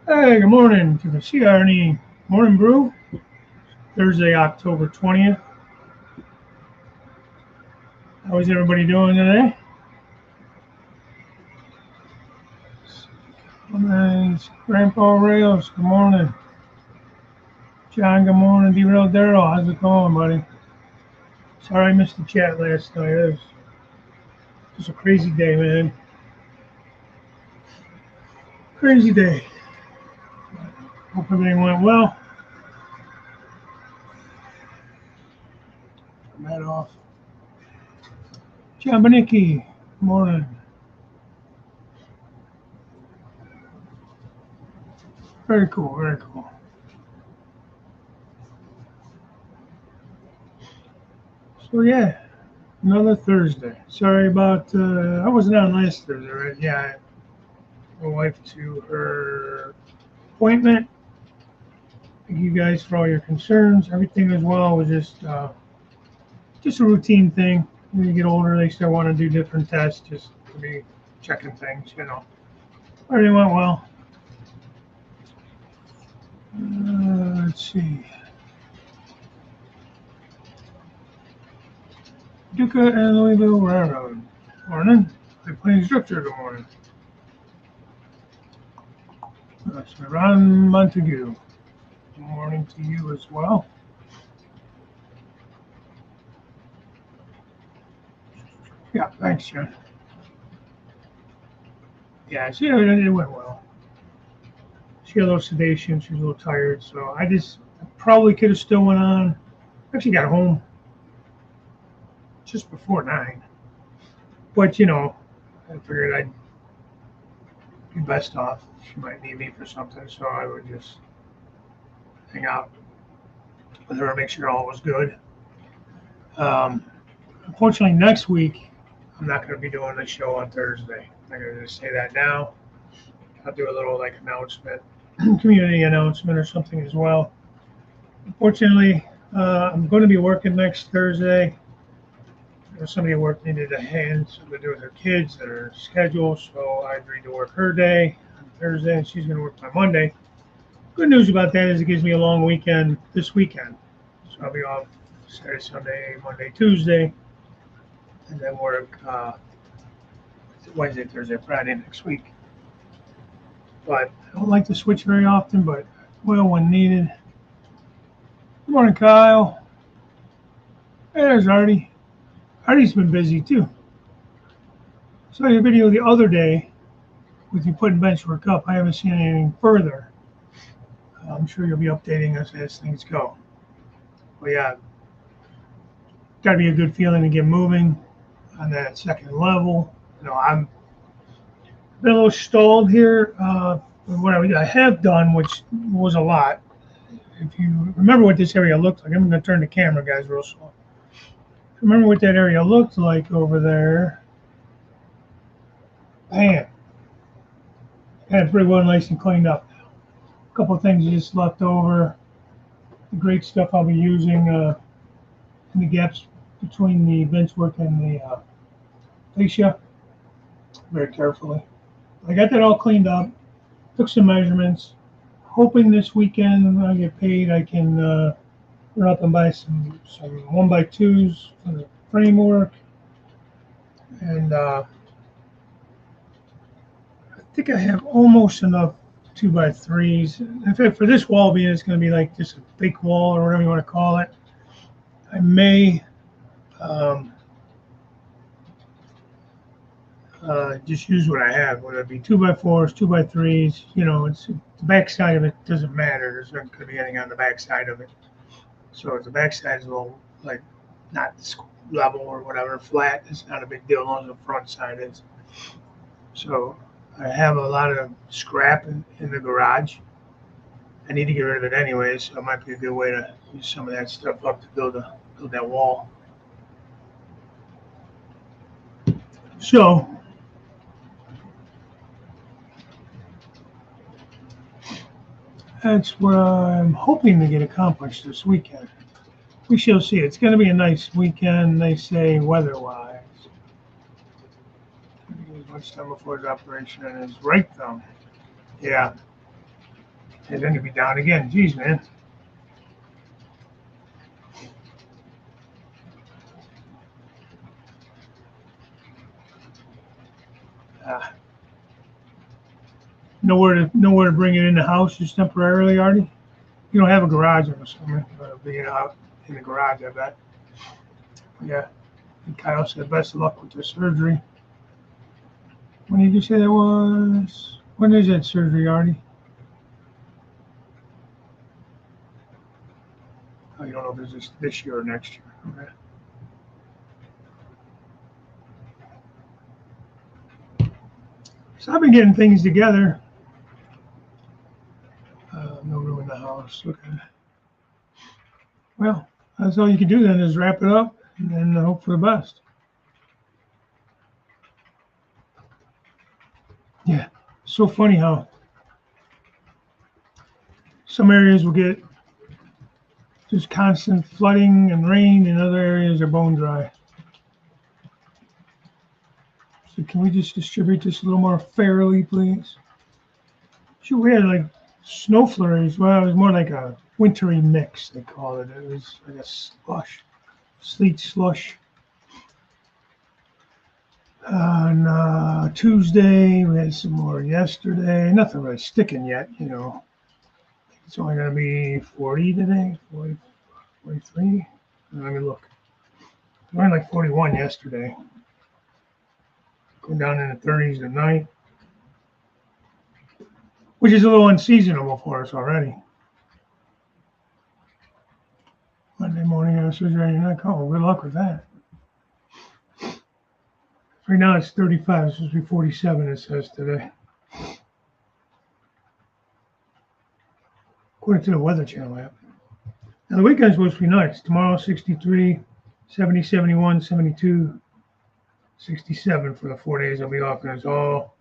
Hey, good morning to the CR&E Morning Brew, Thursday, October 20th. How is everybody doing today? Nice. Grandpa Rails, good morning. John, good morning. D-Real Daryl, how's it going, buddy? Sorry I missed the chat last night. It was just a crazy day, man. Crazy day. Hope everything went well. Turn that off. John Benicki, good morning. Very cool, very cool. So, yeah, another Thursday. Sorry about, I wasn't on last Thursday, right? Yeah, my wife to her appointment. Thank you guys for all your concerns. Everything as well was just a routine thing. When you get older, they start wanting to do different tests, just to be checking things. Everything went well. Let's see. Duca and Louisville Railroad. Morning. High Plains Structure, good morning. That's Ron Montague. Good morning to you as well. Yeah, thanks, Jen. Yeah, see, it went well. She had a little sedation. She was a little tired, so I probably could have still went on. Actually got home just before 9. But, I figured I'd be best off. She might need me for something, so I would just hang out with her and make sure all was good. Um, Unfortunately, next week, I'm not going to be doing the show on Thursday. I'm going to just say that now. I'll do a little announcement, community announcement or something as well. Unfortunately, I'm going to be working next Thursday. Somebody at work needed a hand, something to do with her kids, their schedule, so I agreed to work her day on Thursday, and she's going to work my Monday. Good news about that is it gives me a long weekend this weekend. So I'll be off Saturday, Sunday, Monday, Tuesday, and then work Wednesday, Thursday, Friday next week. But I don't like to switch very often, but will when needed. Good morning, Kyle. Hey, there's Artie. Artie's been busy too. Saw your video the other day with you putting bench work up. I haven't seen anything further. I'm sure you'll be updating us as things go. But yeah, got to be a good feeling to get moving on that second level. I'm been a little stalled here. What I have done, which was a lot. If you remember what this area looked like, I'm going to turn the camera, guys, real slow. Remember what that area looked like over there. Man, had pretty well nice and cleaned up now. A couple of things just left over. The great stuff I'll be using in the gaps between the bench work and the fascia very carefully. I got that all cleaned up, took some measurements, hoping this weekend when I get paid I can run up and buy some 1x2s for the framework. And I think I have almost enough 2x3s. In fact, for this wall being it's going to be like just a fake wall or whatever you want to call it, I may just use what I have, whether it be 2x4s, 2x3s. It's the back side of it doesn't matter. There's not going to be anything on the back side of it. So if the back side is a little not level or whatever, flat, it's not a big deal as long as the front side is. So I have a lot of scrap in the garage. I need to get rid of it anyway, so it might be a good way to use some of that stuff up to build that wall. So that's what I'm hoping to get accomplished this weekend. We shall see. It's going to be a nice weekend, they say, weather-wise. As much time before his operation and his right thumb. Yeah. And then it'd be down again. Geez, man. Uh, nowhere to bring it in the house just temporarily, Artie? You don't have a garage, I'm assuming. Being out in the garage, I bet. Yeah. And Kyle said, best of luck with the surgery. When did you say that was? When is that surgery, Artie? Oh, you don't know if it's this year or next year. Okay. So I've been getting things together. No room in the house. Okay. Well, that's all you can do then is wrap it up and then hope for the best. Yeah. So funny how some areas will get just constant flooding and rain, and other areas are bone dry. So can we just distribute this a little more fairly, please? Sure, we had like snow flurries. Well, it was more like a wintry mix, they call it. It was like a slush, sleet slush. On Tuesday, we had some more yesterday. Nothing really sticking yet, you know. It's only going to be 40 today, 40, 43. Let me look. We were like 41 yesterday. Going down in the 30s tonight, which is a little unseasonable for us already. Monday morning, I was raining. Oh, good luck with that. Right now it's 35. It's supposed to be 47, it says today. According to the Weather Channel app. Now the weekend's supposed to be nice. Tomorrow 63, 70, 71, 72, 67 for the 4 days I'll be off, and it's all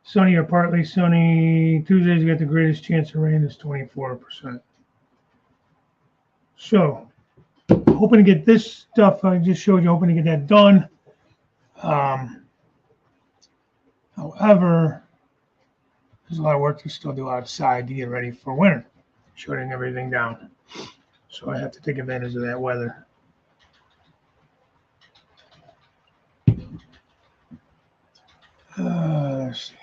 sunny or partly sunny. Tuesday's got the greatest chance of rain is 24%. So, hoping to get this stuff I just showed you, hoping to get that done. However, there's a lot of work to still do outside to get ready for winter, shutting everything down. So I have to take advantage of that weather. Let's see.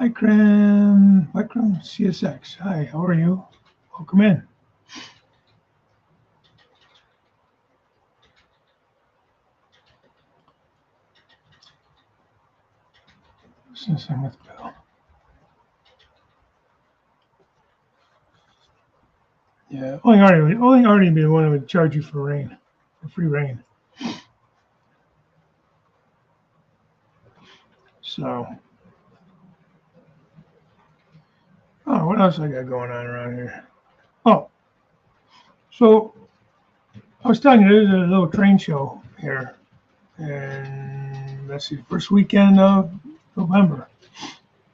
Vikram CSX. Hi, how are you? Welcome in. Since I'm with Bill. Yeah, only Artie be the one who would charge you for rain, for free rain. So, oh, what else I got going on around here? Oh, so I was telling you there's a little train show here, and that's the first weekend of November.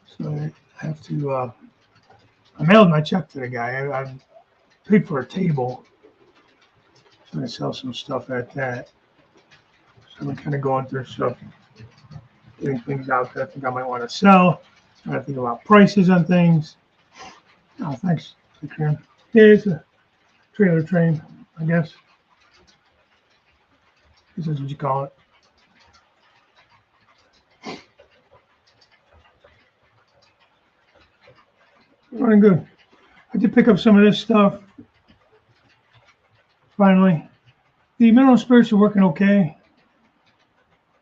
So I have to. I mailed my check to the guy. I paid for a table. So I sell some stuff at that. So I'm kind of going through stuff, getting things out that I think I might want to sell. I think about prices on things. Oh, thanks, Karen. Yeah, it's a trailer train, I guess. This is what you call it. Running good. I did pick up some of this stuff. Finally, the mineral spirits are working okay.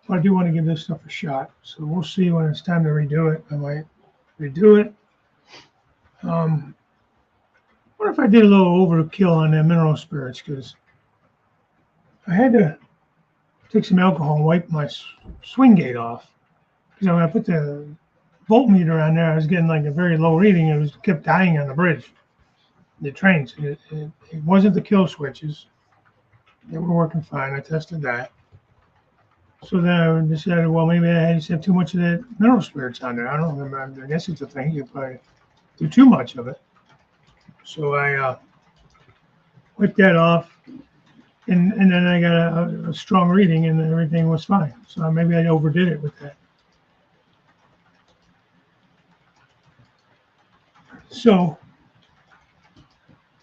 But I do want to give this stuff a shot. So we'll see when it's time to redo it. I might redo it. What if I did a little overkill on that mineral spirits? Because I had to take some alcohol and wipe my swing gate off. Because when I put the voltmeter on there, I was getting like a very low reading. It was kept dying on the bridge, the trains. It wasn't the kill switches. They were working fine. I tested that. So then I decided, well, maybe I just have too much of that mineral spirits on there. I don't remember. I guess it's a thing. You probably do too much of it. So I wiped that off, and then I got a strong reading, and everything was fine. So maybe I overdid it with that. So,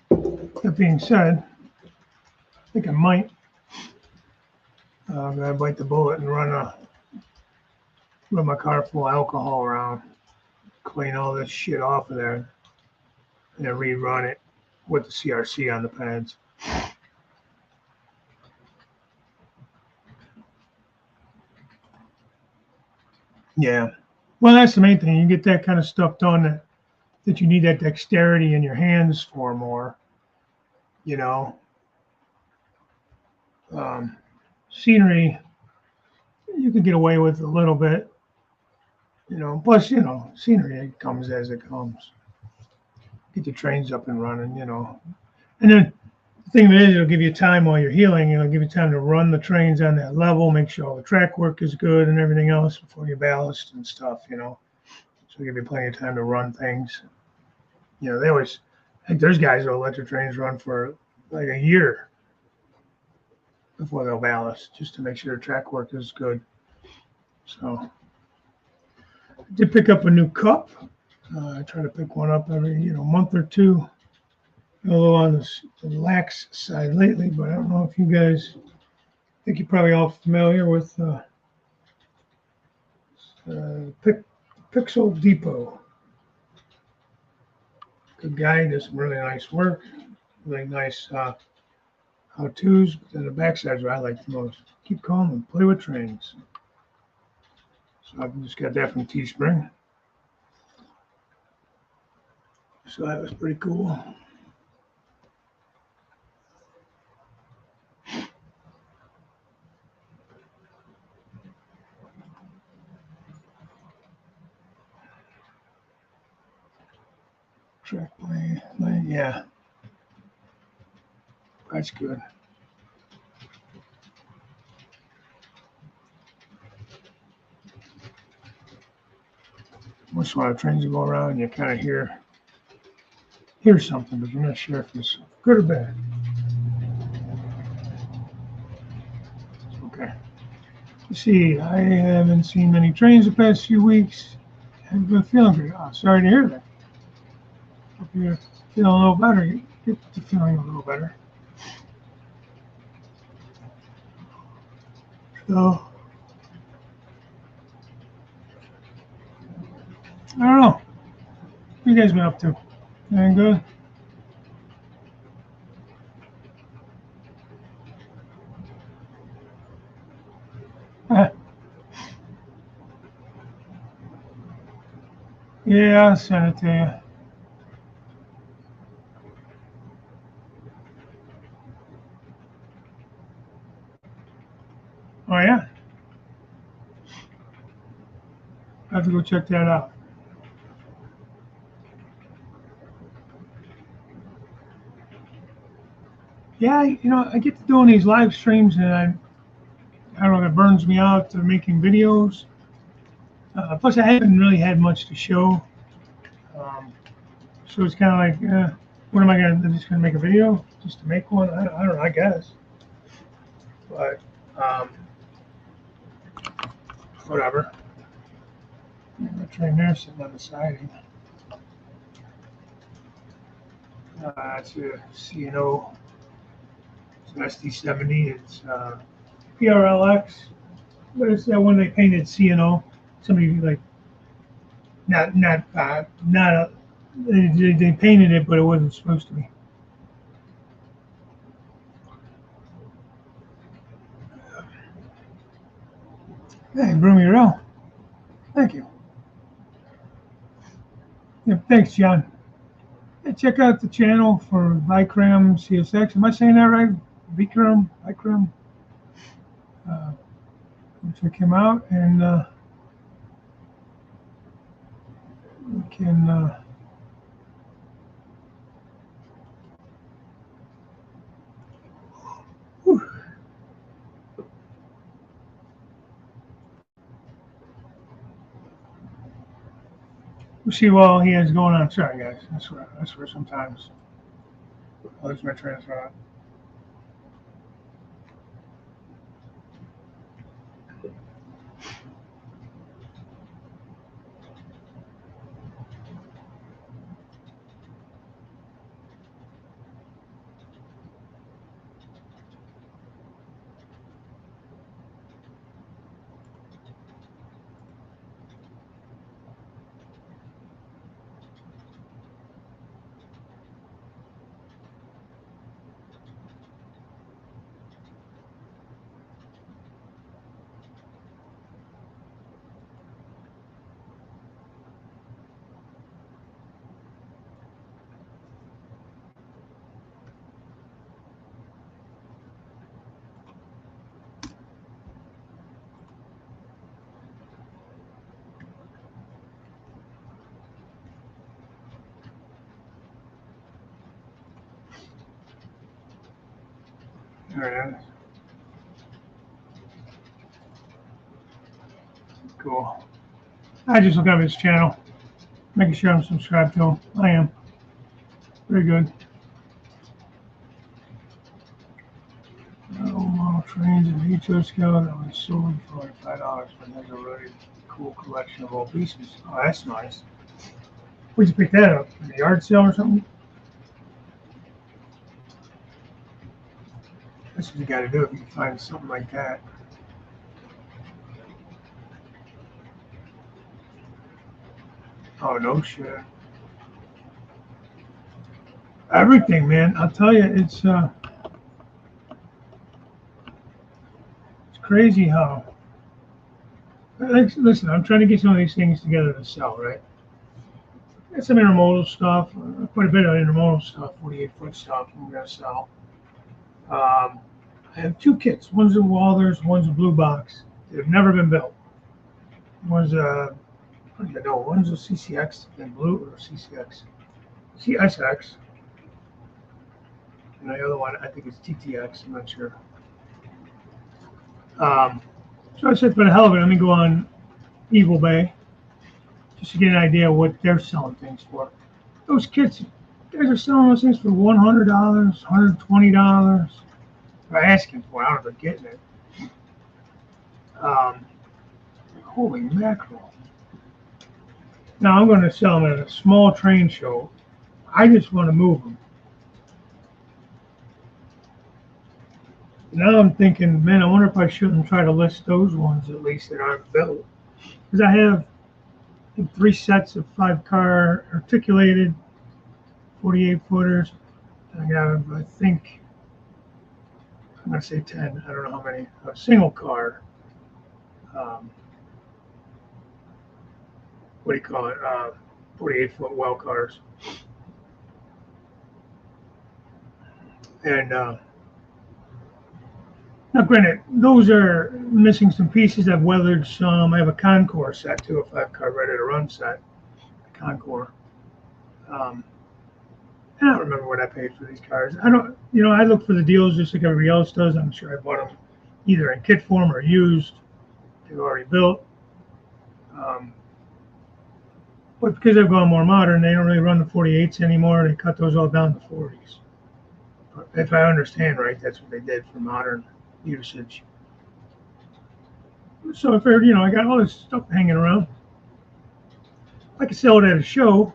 that being said, I think I might gonna bite the bullet and run my car full of alcohol around, clean all this shit off of there, and then rerun it with the CRC on the pads. Yeah. Well, that's the main thing. You get that kind of stuff done that you need that dexterity in your hands for more, you know. Scenery, you can get away with a little bit, plus, scenery comes as it comes. Get the trains up and running, And then the thing is, it'll give you time while you're healing. It'll give you time to run the trains on that level, make sure all the track work is good and everything else before you ballast and stuff, So give you plenty of time to run things. They always, I think there's guys that'll let their trains run for like a year before they'll ballast, just to make sure the track work is good. So I did pick up a new cup. I try to pick one up every month or two. A little on the lax side lately, but I don't know if you guys. I think you're probably all familiar with Pixel Depot. Good guy, does some really nice work, really nice how-tos. But then the backside's what I like the most. Keep calm and play with trains. So I've just got that from Teespring. So that was pretty cool. Track plane, yeah, that's good. Once in a while, trains will go around, and you kind of hear something, but you're not sure if it's good or bad. Okay. You see, I haven't seen many trains the past few weeks. Haven't been feeling good. Oh, sorry to hear that. Hope you're feeling a little better. You get to feeling a little better. So, I don't know. What you guys been up to? Anything good? Yeah, I'll send it to you. Oh, yeah? I have to go check that out. Yeah, I get to doing these live streams, and I don't know, it burns me out to making videos. Plus, I haven't really had much to show. So it's kind of like, what am I going to, I'm just going to make a video just to make one? I don't know, I guess. But, whatever. The train there sitting on the siding. It's a C&O. It's an SD70. It's PRLX. But it's that one they painted C&O. Somebody like, not a, they painted it, but it wasn't supposed to be. Hey, Broomy Row. Thank you. Yeah, thanks, John. Hey, check out the channel for Vikram CSX. Am I saying that right? Vikram? Uh, check him out, and we can. We'll see what all he has going on. Sorry, guys. That's where sometimes I lose my train of thought. There it is. Cool. I just look up his channel, making sure I'm subscribed to him. I am. Very good. Model trains and HO scale that was sold for $5, but has a really cool collection of old pieces. Oh, that's nice. Where'd you pick that up? At a yard sale or something? That's what you got to do if you find something like that. Oh, no shit. Everything, man. I'll tell you, it's crazy how. Listen, I'm trying to get some of these things together to sell, right? Got some intermodal stuff, quite a bit of intermodal stuff, 48-foot stuff I'm going to sell. I have two kits. One's a Walthers, one's a Blue Box. They've never been built. One's a, what do you know? One's a CCX in blue or CCX? CSX. And the other one, I think it's TTX. I'm not sure. So I said, for the hell of it, let me go on Eagle Bay just to get an idea of what they're selling things for. Those kits, guys are selling those things for $100, $120. They're asking for it. I don't know if they're getting it. Holy mackerel. Now I'm going to sell them at a small train show. I just want to move them. Now I'm thinking, man, I wonder if I shouldn't try to list those ones at least that aren't built. Because I have 3 sets of 5-car articulated 48-footers. I have, I think, I'm going to say 10. I don't know how many. A single car. What do you call it? 48-foot well cars. And now, granted, those are missing some pieces. I've weathered some. I have a Concours set too, a 5-car ready to run set. Concours. I don't remember what I paid for these cars. I don't, I look for the deals just like everybody else does. I'm sure I bought them either in kit form or used. They were already built. But because they've gone more modern, they don't really run the 48s anymore. They cut those all down to 40s. But if I understand right, that's what they did for modern usage. So if I got all this stuff hanging around, I could sell it at a show.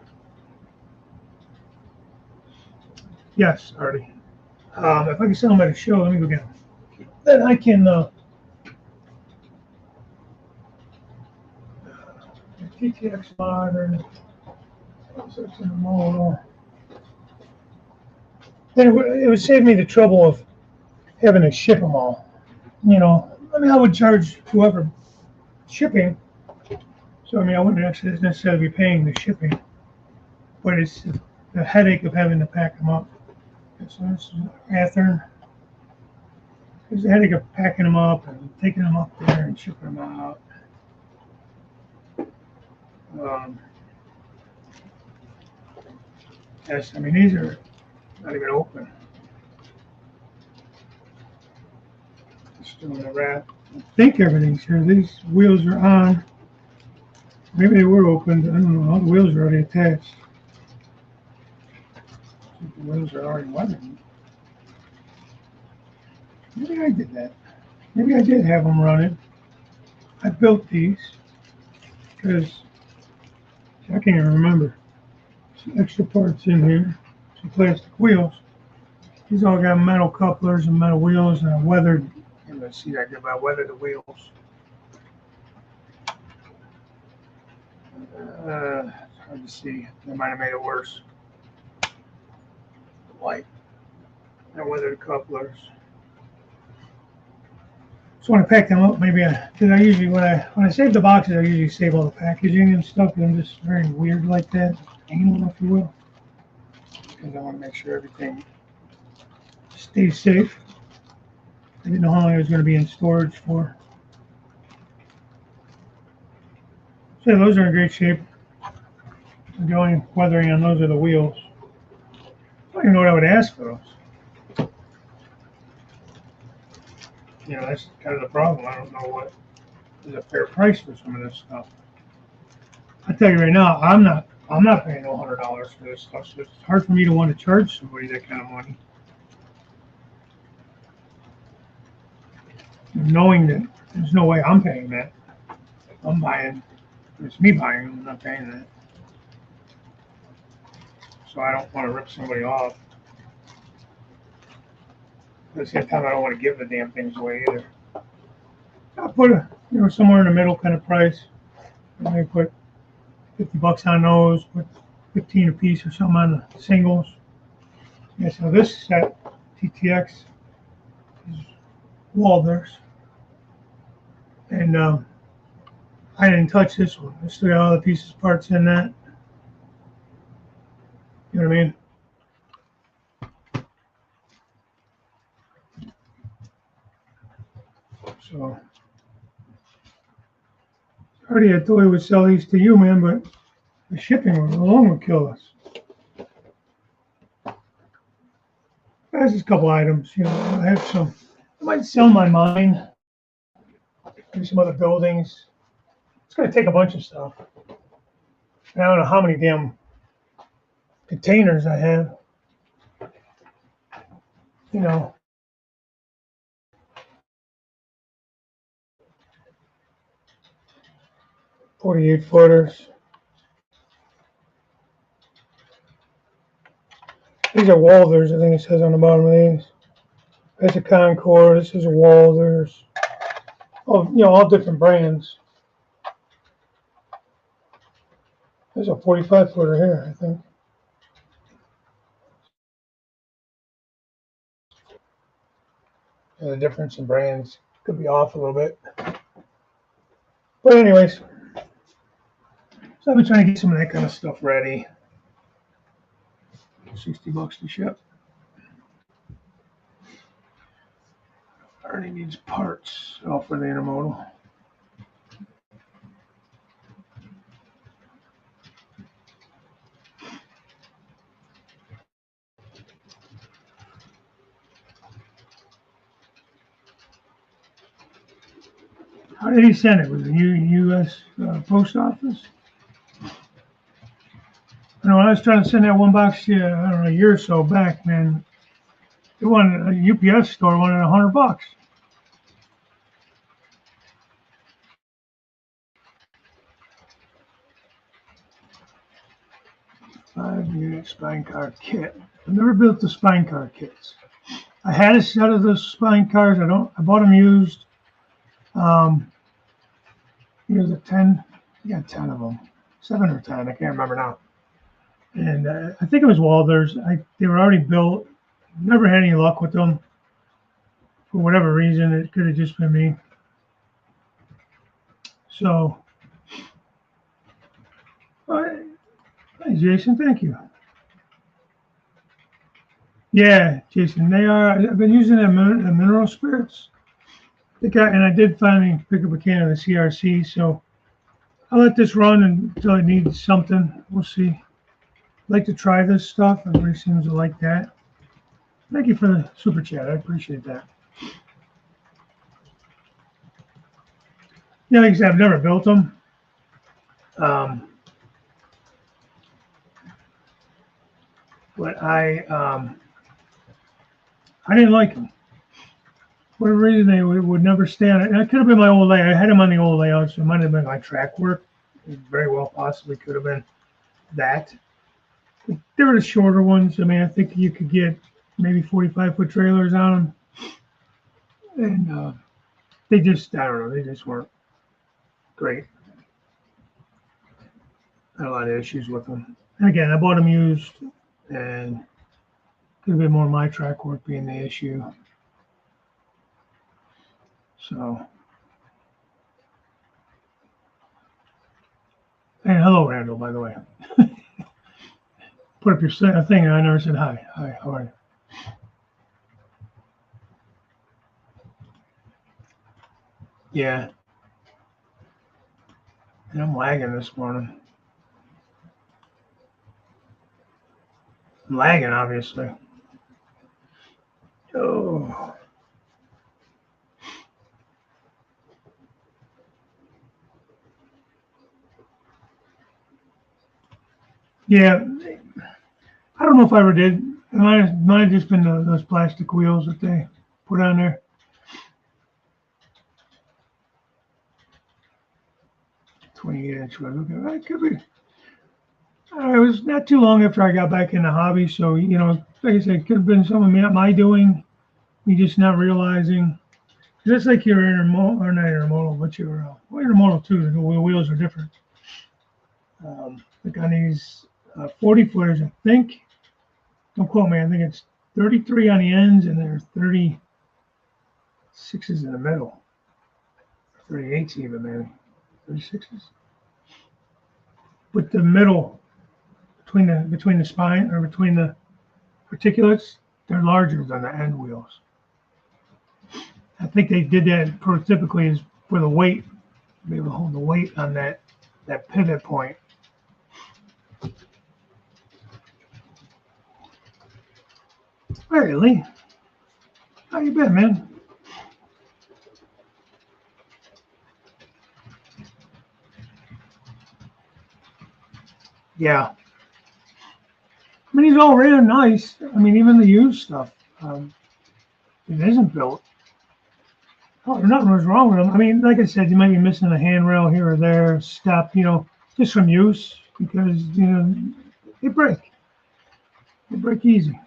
Yes, Artie. If I can sell them at a show, let me go get them. Then I can TTX modern, intermodal. Then it would save me the trouble of having to ship them all. I would charge whoever shipping. So, I wouldn't actually necessarily be paying the shipping. But it's the headache of having to pack them up. So this is Athern. There's the headache of packing them up and taking them up there and shipping them out. Yes, these are not even open. Still in the wrap. I think everything's here. These wheels are on. Maybe they were opened. I don't know. All the wheels are already attached. The wheels are already weathered. Maybe I did that. Maybe I did have them running. I built these because I can't even remember. Some extra parts in here. Some plastic wheels. These all got metal couplers and metal wheels, and I weathered. Let's see, I weathered the wheels. It's hard to see. They might have made it worse. Light. I weathered the couplers. So when I pack them up, maybe because I usually when I save the boxes, I usually save all the packaging and stuff. And I'm just very weird like that, anal, if you will, because I want to make sure everything stays safe. I didn't know how long it was going to be in storage for. So yeah, those are in great shape. The only weathering on those are the wheels. I don't even know what I would ask for those. You know, that's kind of the problem. I don't know what is a fair price for some of this stuff. I tell you right now, I'm not paying no $100 for this stuff. So it's hard for me to want to charge somebody that kind of money, knowing that there's no way I'm paying that. I'm buying. It's me buying. I'm not paying that. So I don't want to rip somebody off. At the same time, I don't want to give the damn things away either. I'll put somewhere in the middle kind of price. I may put $50 on those, put 15 a piece or something on the singles. Yeah, so this set TTX is Walders, and I didn't touch this one. I still got all the pieces parts in that. You know what I mean? So already I thought we would sell these to you, man, but the shipping alone would kill us. There's just a couple items, I have some. I might sell my mine, maybe some other buildings. It's going to take a bunch of stuff. And I don't know how many damn containers I have. 48 footers. These are Walders, I think it says on the bottom of these. That's a Concord. This is a Walders. Oh, all different brands. There's a 45 footer here, I think. And the difference in brands could be off a little bit. But anyways, so I've been trying to get some of that kind of stuff ready. $60 to ship. Already needs parts for the intermodal. How did he send it? Was it U.S. Post Office? I know when I was trying to send that one box, I don't know, a year or so back, man, it wanted a UPS store wanted $100. 5-unit spine car kit. I've never built the spine car kits. I had a set of those spine cars. I bought them used. Here's a 10. I got 10 of them, 7 or 10. I can't remember now. And I think it was Walders. They were already built. Never had any luck with them. For whatever reason, it could have just been me. So, hey, Jason, thank you. Yeah, Jason, they are. I've been using the mineral spirits. And I did finally pick up a can of the CR&C. So I'll let this run until it needs something. We'll see. I'd like to try this stuff. Everybody seems to like that. Thank you for the super chat. I appreciate that. Like I said, I've never built them. But I didn't like them. For whatever reason, they would never stand. And it could have been my old layout. I had them on the old layout, so it might have been my track work. It very well possibly could have been that. They were the shorter ones. I mean, I think you could get maybe 45-foot trailers on them. And they just, I don't know, they just weren't great. I had a lot of issues with them. And again, I bought them used, and could have been more my track work being the issue. So, and hello, Randall, by the way. Put up your thing, and I never said hi. Hi, how are you? Yeah. And I'm lagging this morning. I'm lagging, obviously. Oh. Yeah, I don't know if I ever did. Might have just been those plastic wheels that they put on there. 28-inch wheels. Okay, that could be. It was not too long after I got back in the hobby, so like I said, it could have been some of my doing. Me just not realizing. Just like your intermodal, or not intermodal, but your intermodal too. The wheels are different. Like on these 40 footers, I think. Don't quote me. I think it's 33 on the ends, and there's 36s in the middle. 38s even, maybe. 36s. But the middle between the spine or between the articulates, they're larger than the end wheels. I think they did that prototypically is for the weight, to be able to hold the weight on that pivot point. Hey, Lee, how you been, man? Yeah, I mean he's all ran nice. I mean even the used stuff, it isn't built. Oh, nothing was wrong with them. I mean, like I said, you might be missing a handrail here or there, step, just from use because they break. They break easy.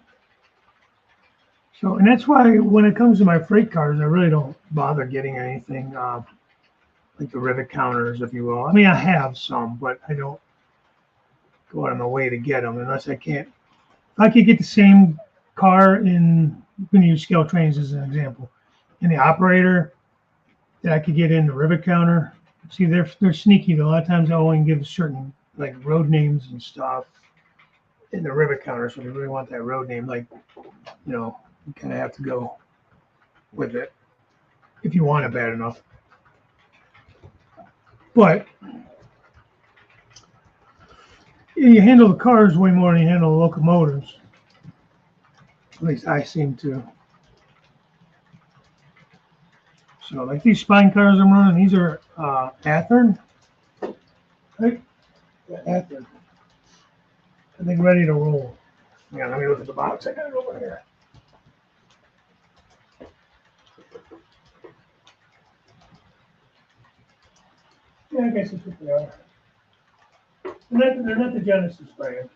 So, and that's why when it comes to my freight cars, I really don't bother getting anything like the rivet counters, if you will. I mean, I have some, but I don't go out of my way to get them unless I can't. If I could get the same car I'm going to use scale trains as an example, in the operator that I could get in the rivet counter. See, they're sneaky. A lot of times I only give certain like road names and stuff in the rivet counter, so they really want that road name. Like, you kind of have to go with it if you want it bad enough. But you handle the cars way more than you handle the locomotives. At least I seem to. So, like these spine cars I'm running, these are Athearn, right? Yeah, Athearn. I think ready to roll. Yeah, let me look at the box. I got it over here. Yeah, I guess that's what they are. They're not the Genesis brand.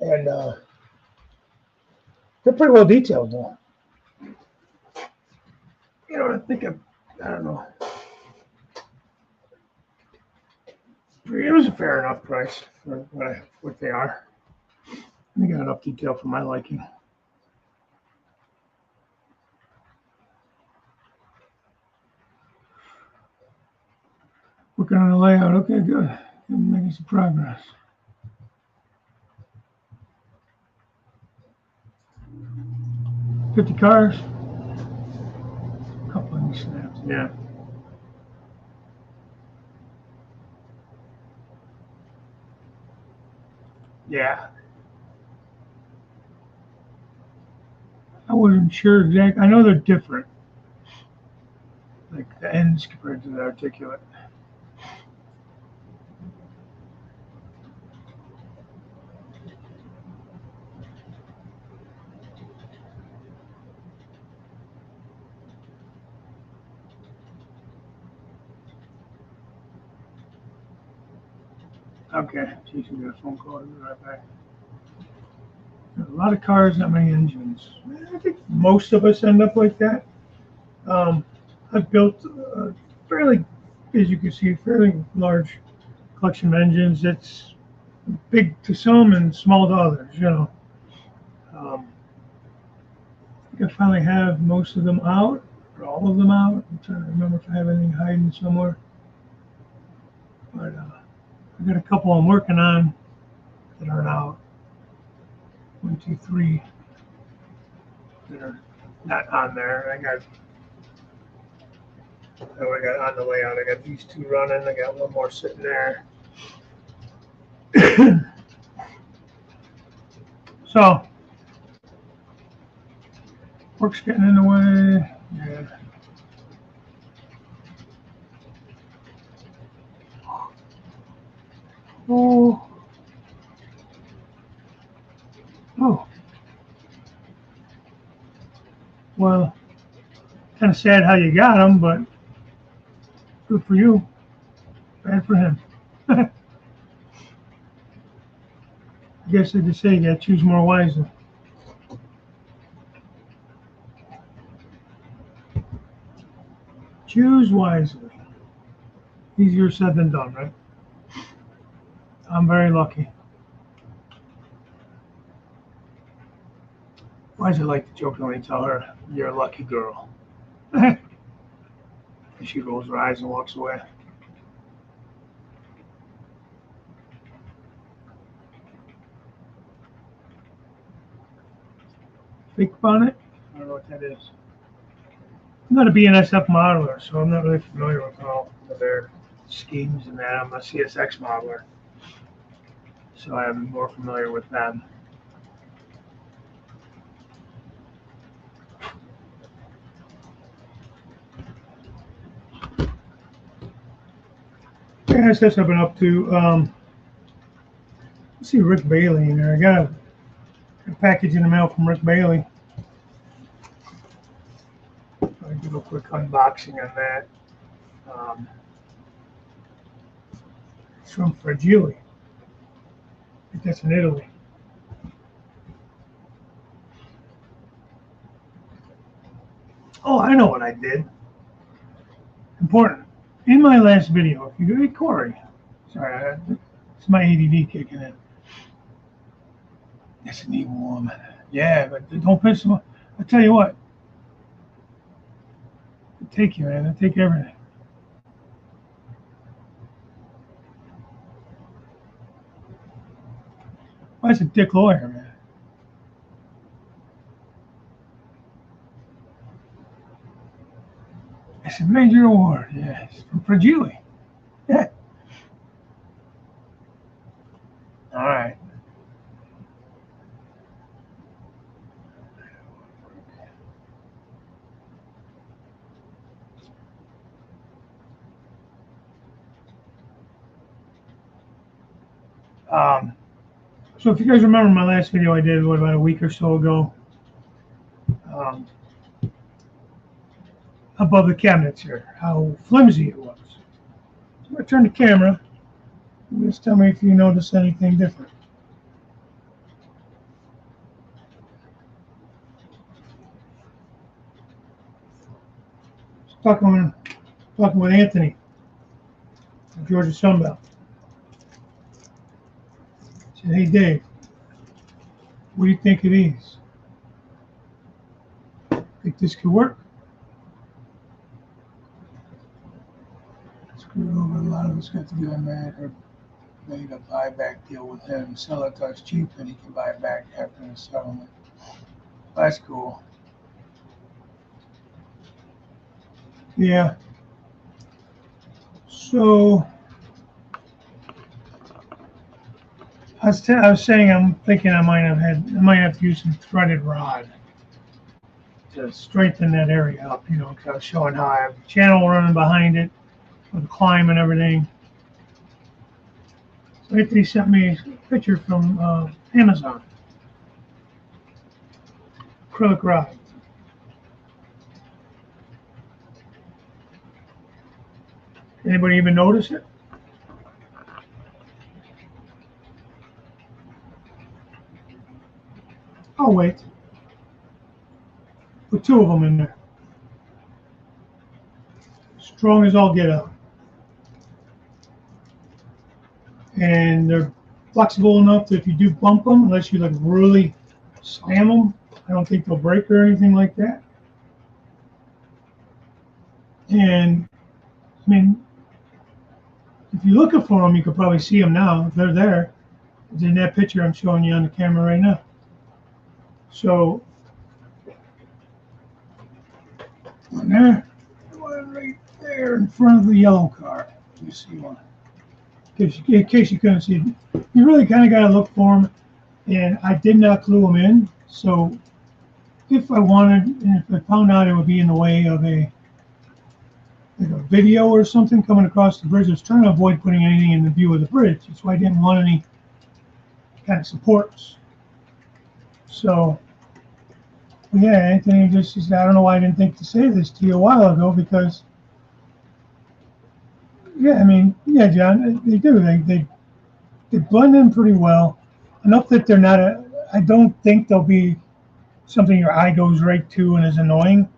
And they're pretty well detailed, though. I think I don't know. It was a fair enough price for what they are. They got enough detail for my liking. Working on the layout. Okay, good. Making some progress. $50 cars. A couple of these snaps. Yeah. Yeah. I wasn't sure exactly. I know they're different. Like the ends compared to the articulate. Okay. Geez, we got a phone call. I'll be right back. A lot of cars, not many engines. I think most of us end up like that. Um, I've built fairly, as you can see, fairly large collection of engines. It's big to some and small to others. Um, I think I finally have most of them out, or all of them out. I'm trying to remember if I have anything hiding somewhere. But I've got a couple I'm working on that aren't out. 1, 2, 3 that are not on there. I got on the layout. I got these two running. I got one more sitting there. So work's getting in the way. Yeah. Oh, Well, kind of sad how you got him, but good for you. Bad for him. I guess they just say you gotta choose more wisely. Choose wisely. Easier said than done, right? I'm very lucky. Why does it like to jokingly tell her, "You're a lucky girl"? And she rolls her eyes and walks away. Fake bonnet? I don't know what that is. I'm not a BNSF modeler, so I'm not really familiar with all of their schemes and that. I'm a CSX modeler, so I'm more familiar with them. Yeah, that's what I've been up to. Let's see Rick Bailey in there. I got a package in the mail from Rick Bailey. I'll do a quick unboxing on that. It's from Fragile. I think that's in Italy. Oh, I know what I did. Important. In my last video, if you go, Corey, sorry, it's my ADD kicking in. It's an evil woman. Yeah, but don't piss them off. I tell you what, they take you, man. They take everything. Why is it Dick Lawyer, man? It's a major award. Yes, from Fragile. Yeah. All right. So if you guys remember my last video I did, what, about a week or so ago, above the cabinets here, how flimsy it was. So I turn the camera, and just tell me if you notice anything different. Talking with Anthony, Georgia Sunbelt. I said, "Hey Dave, what do you think of these? Think this could work?" Screwed over. A lot of us got to be mad or made a buyback deal with him. Sell it to us cheap, and he can buy it back after the settlement. That's cool. Yeah. So I was saying I'm thinking I might have to use some threaded rod to strengthen that area up, because I was showing how I have a channel running behind it with the climb and everything. So Anthony sent me a picture from Amazon. Acrylic rod. Anybody even notice it? I'll wait. Put 2 of them in there. Strong as all get out. And they're flexible enough that if you do bump them, unless you like really slam them, I don't think they'll break or anything like that. And I mean, if you're looking for them, you could probably see them now. If they're there, it's in that picture I'm showing you on the camera right now. So one there, one right there in front of the yellow car. You see one. In case you couldn't see it, you really kind of got to look for them. And I did not glue them in. So if I wanted, and if I found out it would be in the way of a video or something coming across the bridge, I was trying to avoid putting anything in the view of the bridge. That's why I didn't want any kind of supports. So Yeah, Anthony just said, I don't know why I didn't think to say this to you a while ago because, yeah, I mean, yeah, John, they do. They blend in pretty well. Enough that they're not I don't think they'll be something your eye goes right to and is annoying.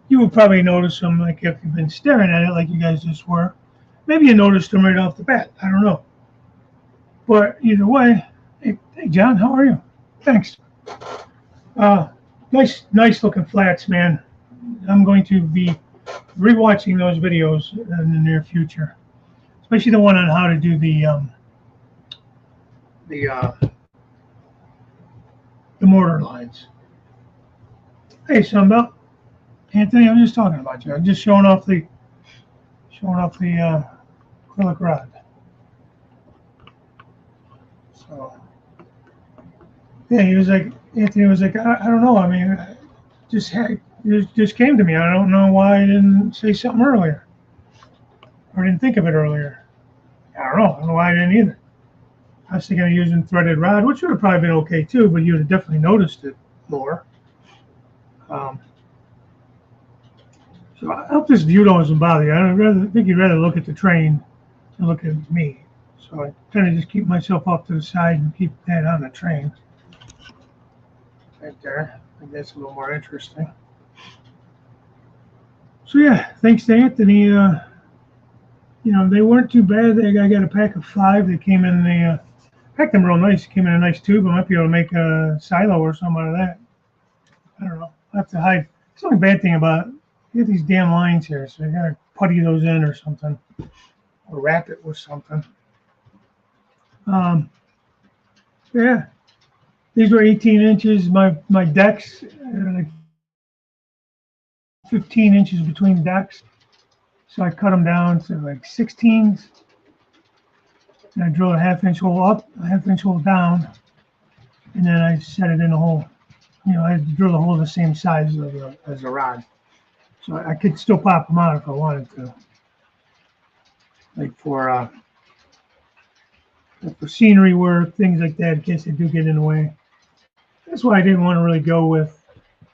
You would probably notice them like if you've been staring at it like you guys just were. Maybe you noticed them right off the bat. I don't know. But either way, hey John, how are you? Thanks. Uh, nice looking flats, man. I'm going to be rewatching those videos in the near future, especially the one on how to do the uh, the mortar lines. Hey, Sunbelt. Anthony, I'm just talking about you. I'm just showing off the acrylic rod. So yeah, he was like Anthony was like I don't know. I mean, it just came to me. I don't know why I didn't say something earlier or didn't think of it earlier. I don't know why I didn't either. I was thinking of using threaded rod, which would have probably been okay too, but you'd have definitely noticed it more. Um, so I hope this view doesn't bother you. Think you'd rather look at the train than look at me. So I kind of just keep myself off to the side and keep that on the train. Right there. I think that's a little more interesting. So yeah, thanks to Anthony. They weren't too bad. I got a pack of 5. They came in packed them real nice. Came in a nice tube. I might be able to make a silo or something out of that. I don't know. I have to hide. It's the only bad thing about it. You get these damn lines here, so you gotta putty those in or something, or wrap it with something. Um, yeah, these were 18 inches. My decks, like 15 inches between decks, so I cut them down to like 16s. And I drilled a half-inch hole up, a half-inch hole down, and then I set it in a hole. I had to drill a hole the same size as the rod, so I could still pop them out if I wanted to. Like for scenery work, things like that, in case they do get in the way. That's why I didn't want to really go with.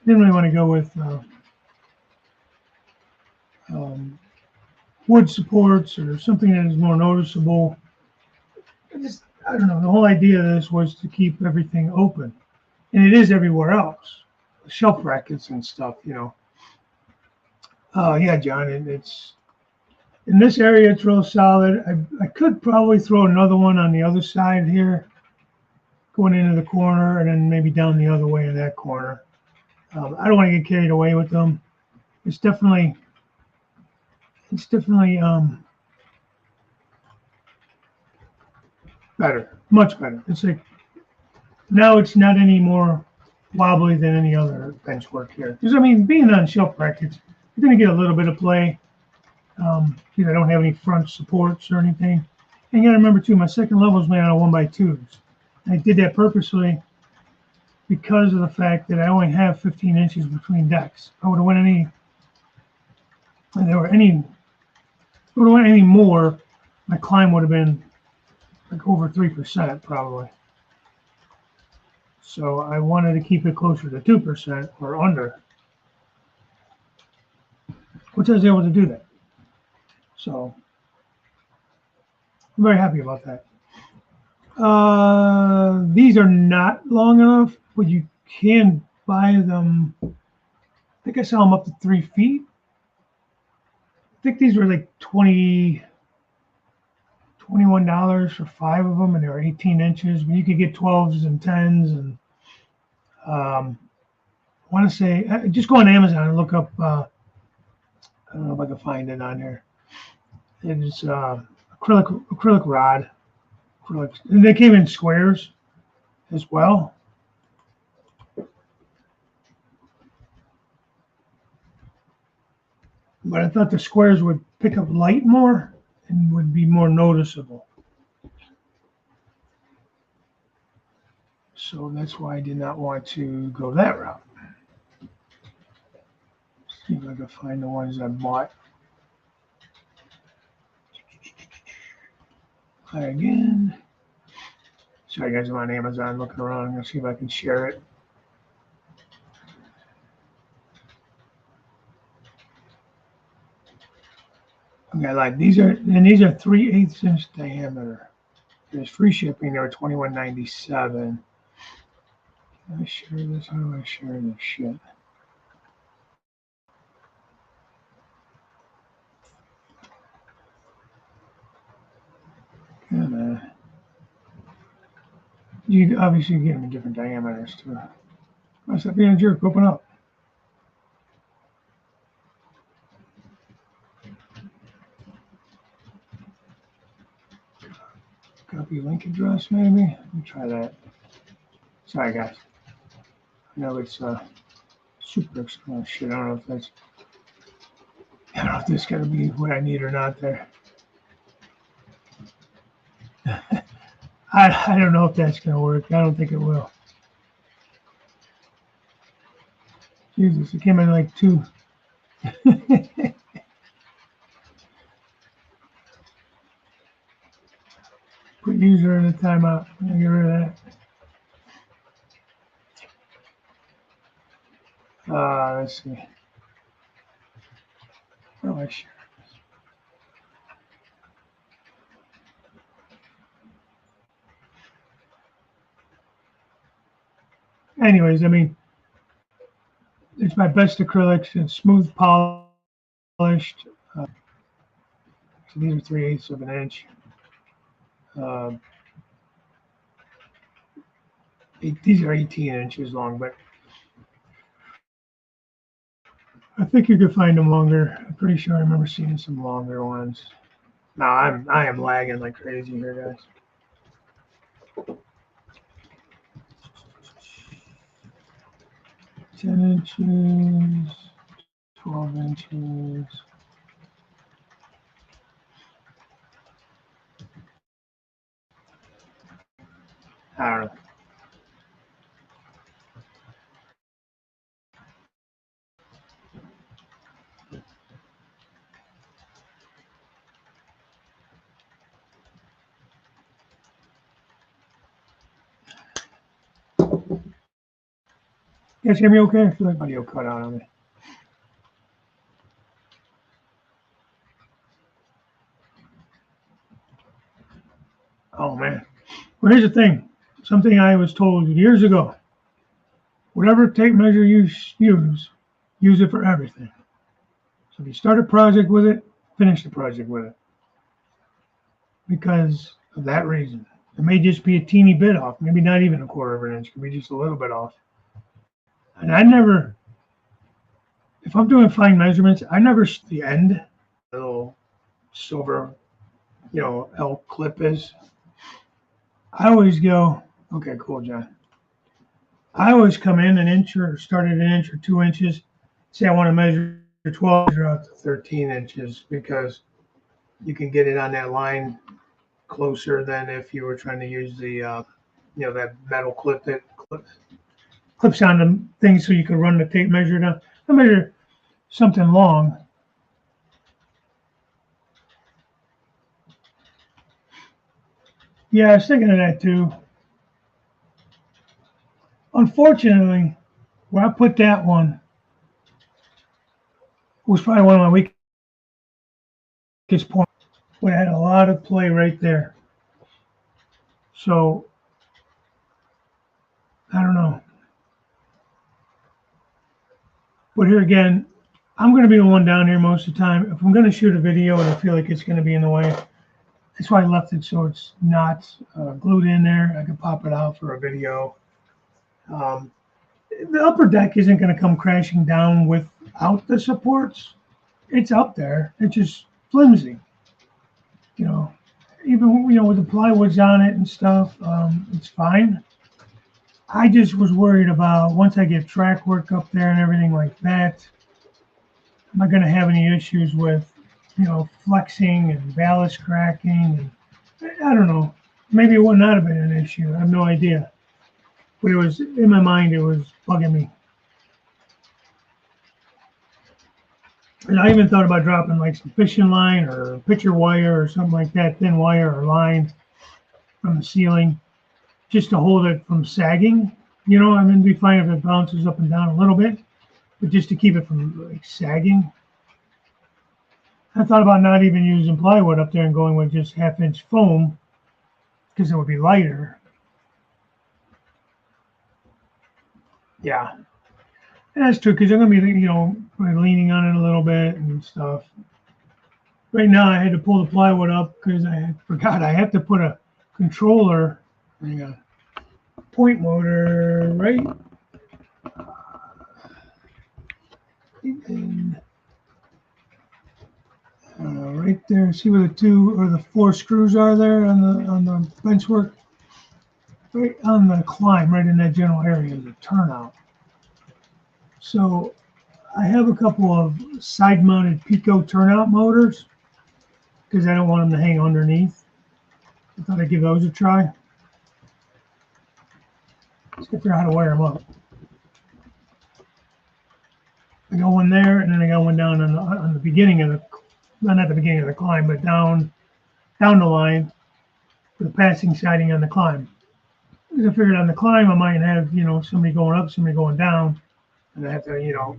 Didn't really want to go with um, wood supports or something that is more noticeable. I don't know. The whole idea of this was to keep everything open, and it is everywhere else. Shelf brackets and stuff. Oh yeah, John, and it's in this area. It's real solid. I could probably throw another one on the other side here, going into the corner, and then maybe down the other way in that corner. I don't want to get carried away with them. It's definitely better, much better. It's like now it's not any more wobbly than any other bench work here. Because I mean, being on shelf brackets, you're going to get a little bit of play. I don't have any front supports or anything. And you got to remember too, my second level is made out of 1x2s. I did that purposely because of the fact that I only have 15 inches between decks. I would have went any more, my climb would have been like over 3% probably. So I wanted to keep it closer to 2% or under, which I was able to do that. So I'm very happy about that. These are not long enough, but you can buy them. I think I saw them up to 3 feet. I think these were like $21 for 5 of them, and they were 18 inches. But you could get 12s and 10s, and I want to say just go on Amazon and look up. I don't know if I can find it on here. It's acrylic rod. And they came in squares as well. But I thought the squares would pick up light more and would be more noticeable. So that's why I did not want to go that route. See if I can find the ones I bought. Try again. Sorry guys, I'm on Amazon looking around. I'm gonna see if I can share it. Okay, like these are 3/8 inch diameter. There's free shipping. They're $21.97. Can I share this? How do I share this shit? Come on. You obviously get them in different diameters too. What's up, being a jerk? Open up. Copy link address, maybe. Let me try that. Sorry, guys. I know it's super. Oh shit! I don't know if that's. I don't know if this is gonna be what I need or not. There. I don't know if that's gonna work. I don't think it will. Jesus, it came in like 2. Put user in the timeout. I'm gonna get rid of that. Let's see. How do I share this? Anyways, I mean, it's my best acrylics. It's smooth polished. So these are 3/8 of an inch. These are 18 inches long, but I think you could find them longer. I'm pretty sure I remember seeing some longer ones. No, I am lagging like crazy here, guys. 10 inches, 12 inches. I don't know. You guys hear me okay? I feel like audio cut out on me. Oh man. Well, here's the thing. Something I was told years ago. Whatever tape measure you use it for everything. So if you start a project with it, finish the project with it. Because of that reason. It may just be a teeny bit off, maybe not even a quarter of an inch, it could be just a little bit off. And I never, if I'm doing fine measurements, I never see the end, little silver, L clip is. I always go, okay, cool, John. I always come in an inch or start at an inch or 2 inches. Say I want to measure 12, measure out to 13 inches because you can get it on that line closer than if you were trying to use the, that metal clip that clips on the thing so you can run the tape measure down. I measure something long. Yeah, I was thinking of that too. Unfortunately, where I put that one was probably one of my weakest points. We had a lot of play right there. So, I don't know. But here again, I'm going to be the one down here most of the time. If I'm going to shoot a video and I feel like it's going to be in the way, that's why I left it so it's not glued in there. I can pop it out for a video. The upper deck isn't going to come crashing down without the supports. It's up there. It's just flimsy. Even with the plywoods on it and stuff, it's fine. I just was worried about once I get track work up there and everything like that, am I going to have any issues with, flexing and ballast cracking? And I don't know. Maybe it would not have been an issue. I have no idea. But it was in my mind. It was bugging me. And I even thought about dropping like some fishing line or pitcher wire or something like that, thin wire or line from the ceiling, just to hold it from sagging. It'd be fine if it bounces up and down a little bit, but just to keep it from like sagging. I thought about not even using plywood up there and going with just 1/2 inch foam because it would be lighter. Yeah, and that's true because I'm gonna be, leaning on it a little bit and stuff. Right now, I had to pull the plywood up because I forgot I have to put a controller, a point motor right in, right there. See where the 2 or the 4 screws are there on the bench work? Right on the climb, right in that general area is a turnout. So I have a couple of side-mounted Pico turnout motors because I don't want them to hang underneath. I thought I'd give those a try. Let's figure out how to wire them up. I got one there, and then I got one down on the beginning of the, well, not the beginning of the climb, but down the line for the passing siding on the climb. Because I figured on the climb I might have, somebody going up, somebody going down, and I have to,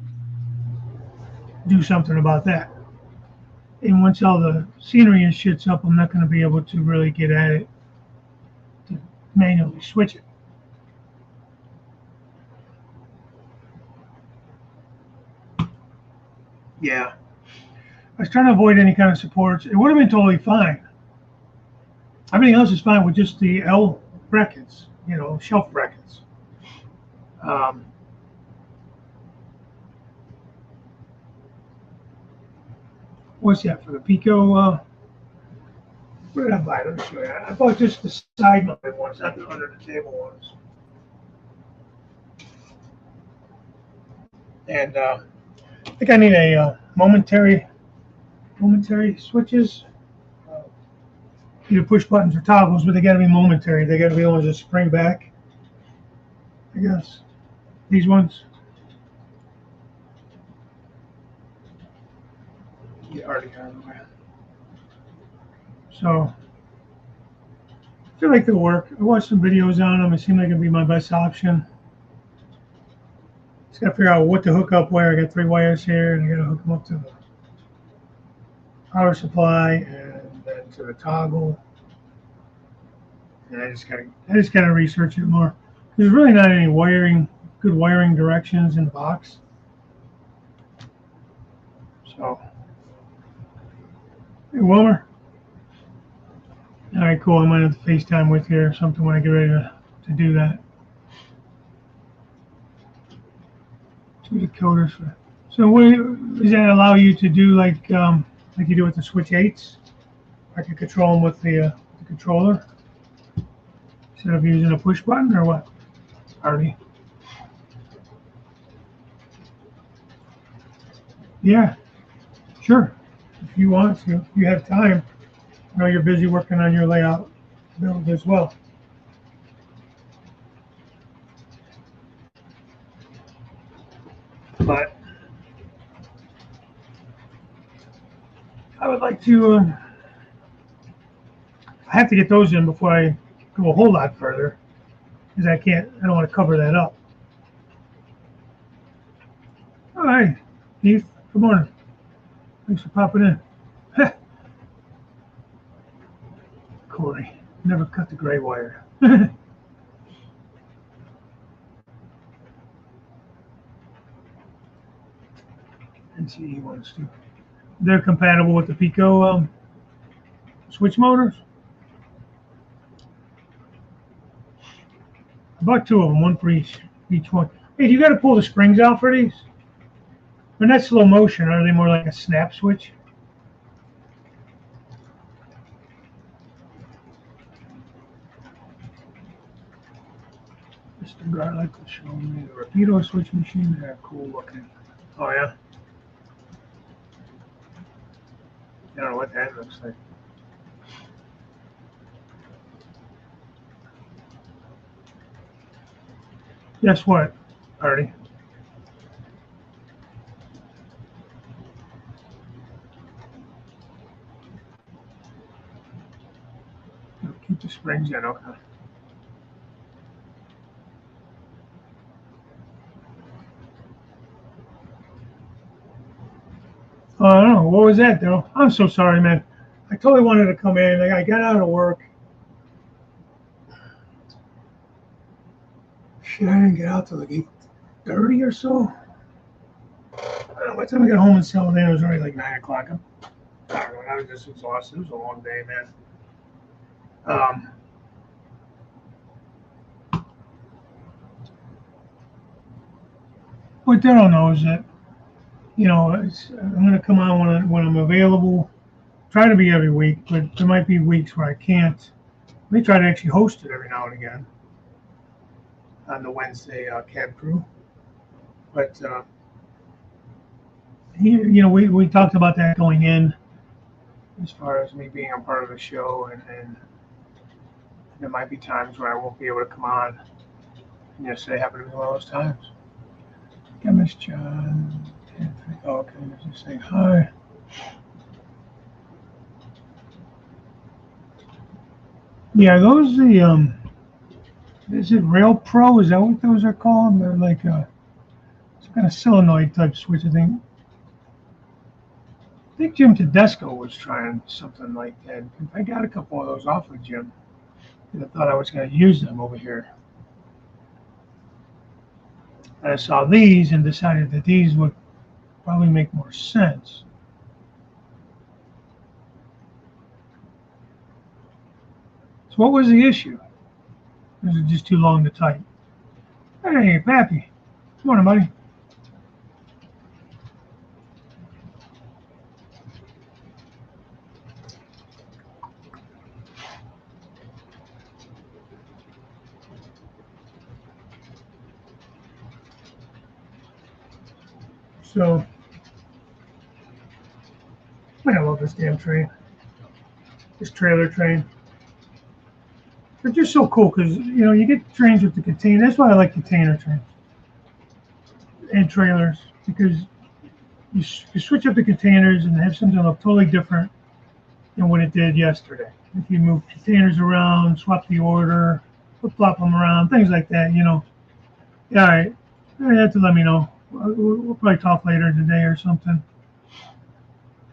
do something about that. And once all the scenery and shit's up, I'm not going to be able to really get at it to manually switch it. Yeah. I was trying to avoid any kind of supports. It would have been totally fine. Everything else is fine with just the L brackets, shelf brackets. What's that for the Pico? Where did I buy? Let me show you. I bought just the side mounted ones, not the under the table ones. And I think I need a momentary switches. Either push buttons or toggles, but they got to be momentary. They got to be able to just spring back. I guess these ones. Yeah, already out of the way. So I feel like they'll work. I watched some videos on them. It seemed like it'd be my best option. Just got to figure out what to hook up where. I got 3 wires here, and I got to hook them up to the power supply and then to the toggle. And I just gotta research it more. There's really not any good wiring directions in the box. So, hey Wilmer. All right, cool. I might have to FaceTime with you or something when I get ready to do that. 2 decoders. So, does that allow you to do like you do with the Switch 8s? I can control them with the controller instead of using a push button or what? Already. Yeah, sure. If you want to, if you have time. I know you're busy working on your layout build as well. But I would like to. I have to get those in before I go a whole lot further, because I don't want to cover that up. All right, Keith. Good morning. Thanks for popping in. Corey, never cut the gray wire. NCE ones too. They're compatible with the Pico switch motors. I bought 2 of them, one for each one. Hey, you got to pull the springs out for these? They're not slow motion. Are they more like a snap switch? Mr. Garlic will show me the Rapido switch machine. They're cool looking. Oh yeah. I don't know what that looks like. Guess what, Artie? Keep the springs in, okay. I don't know. what was that, though? I'm so sorry, man. I totally wanted to come in. Like, I got out of work. Shit, I didn't get out till like 8:30 or so. By the time I got home and settled in, it was already like 9 o'clock. I don't know. I was just exhausted. It was a long day, man. What they don't know is that, I'm going to come on when I'm available. Try to be every week, but there might be weeks where I can't. Let me try to actually host it every now and again on the Wednesday cab crew. But we talked about that going in, as far as me being a part of the show, and there might be times where I won't be able to come on. And yesterday happened to be one of those times. I miss John. Oh, okay, let's just say hi. Yeah, those is it Rail Pro? Is that what those are called? They're like some kind of solenoid type switch, I think. I think Jim Tedesco was trying something like that. I got a couple of those off of Jim. I thought I was going to use them over here. And I saw these and decided that these would probably make more sense. So what was the issue? Was it just too long to type? Hey, Pappy. Good morning, buddy. So, I love this damn train. This trailer train. They're just so cool because, you get trains with the container. That's why I like container trains and trailers, because you switch up the containers and have something look totally different than what it did yesterday. If you move containers around, swap the order, flip-flop them around, things like that, Yeah, all right. You have to let me know. We'll probably talk later today or something.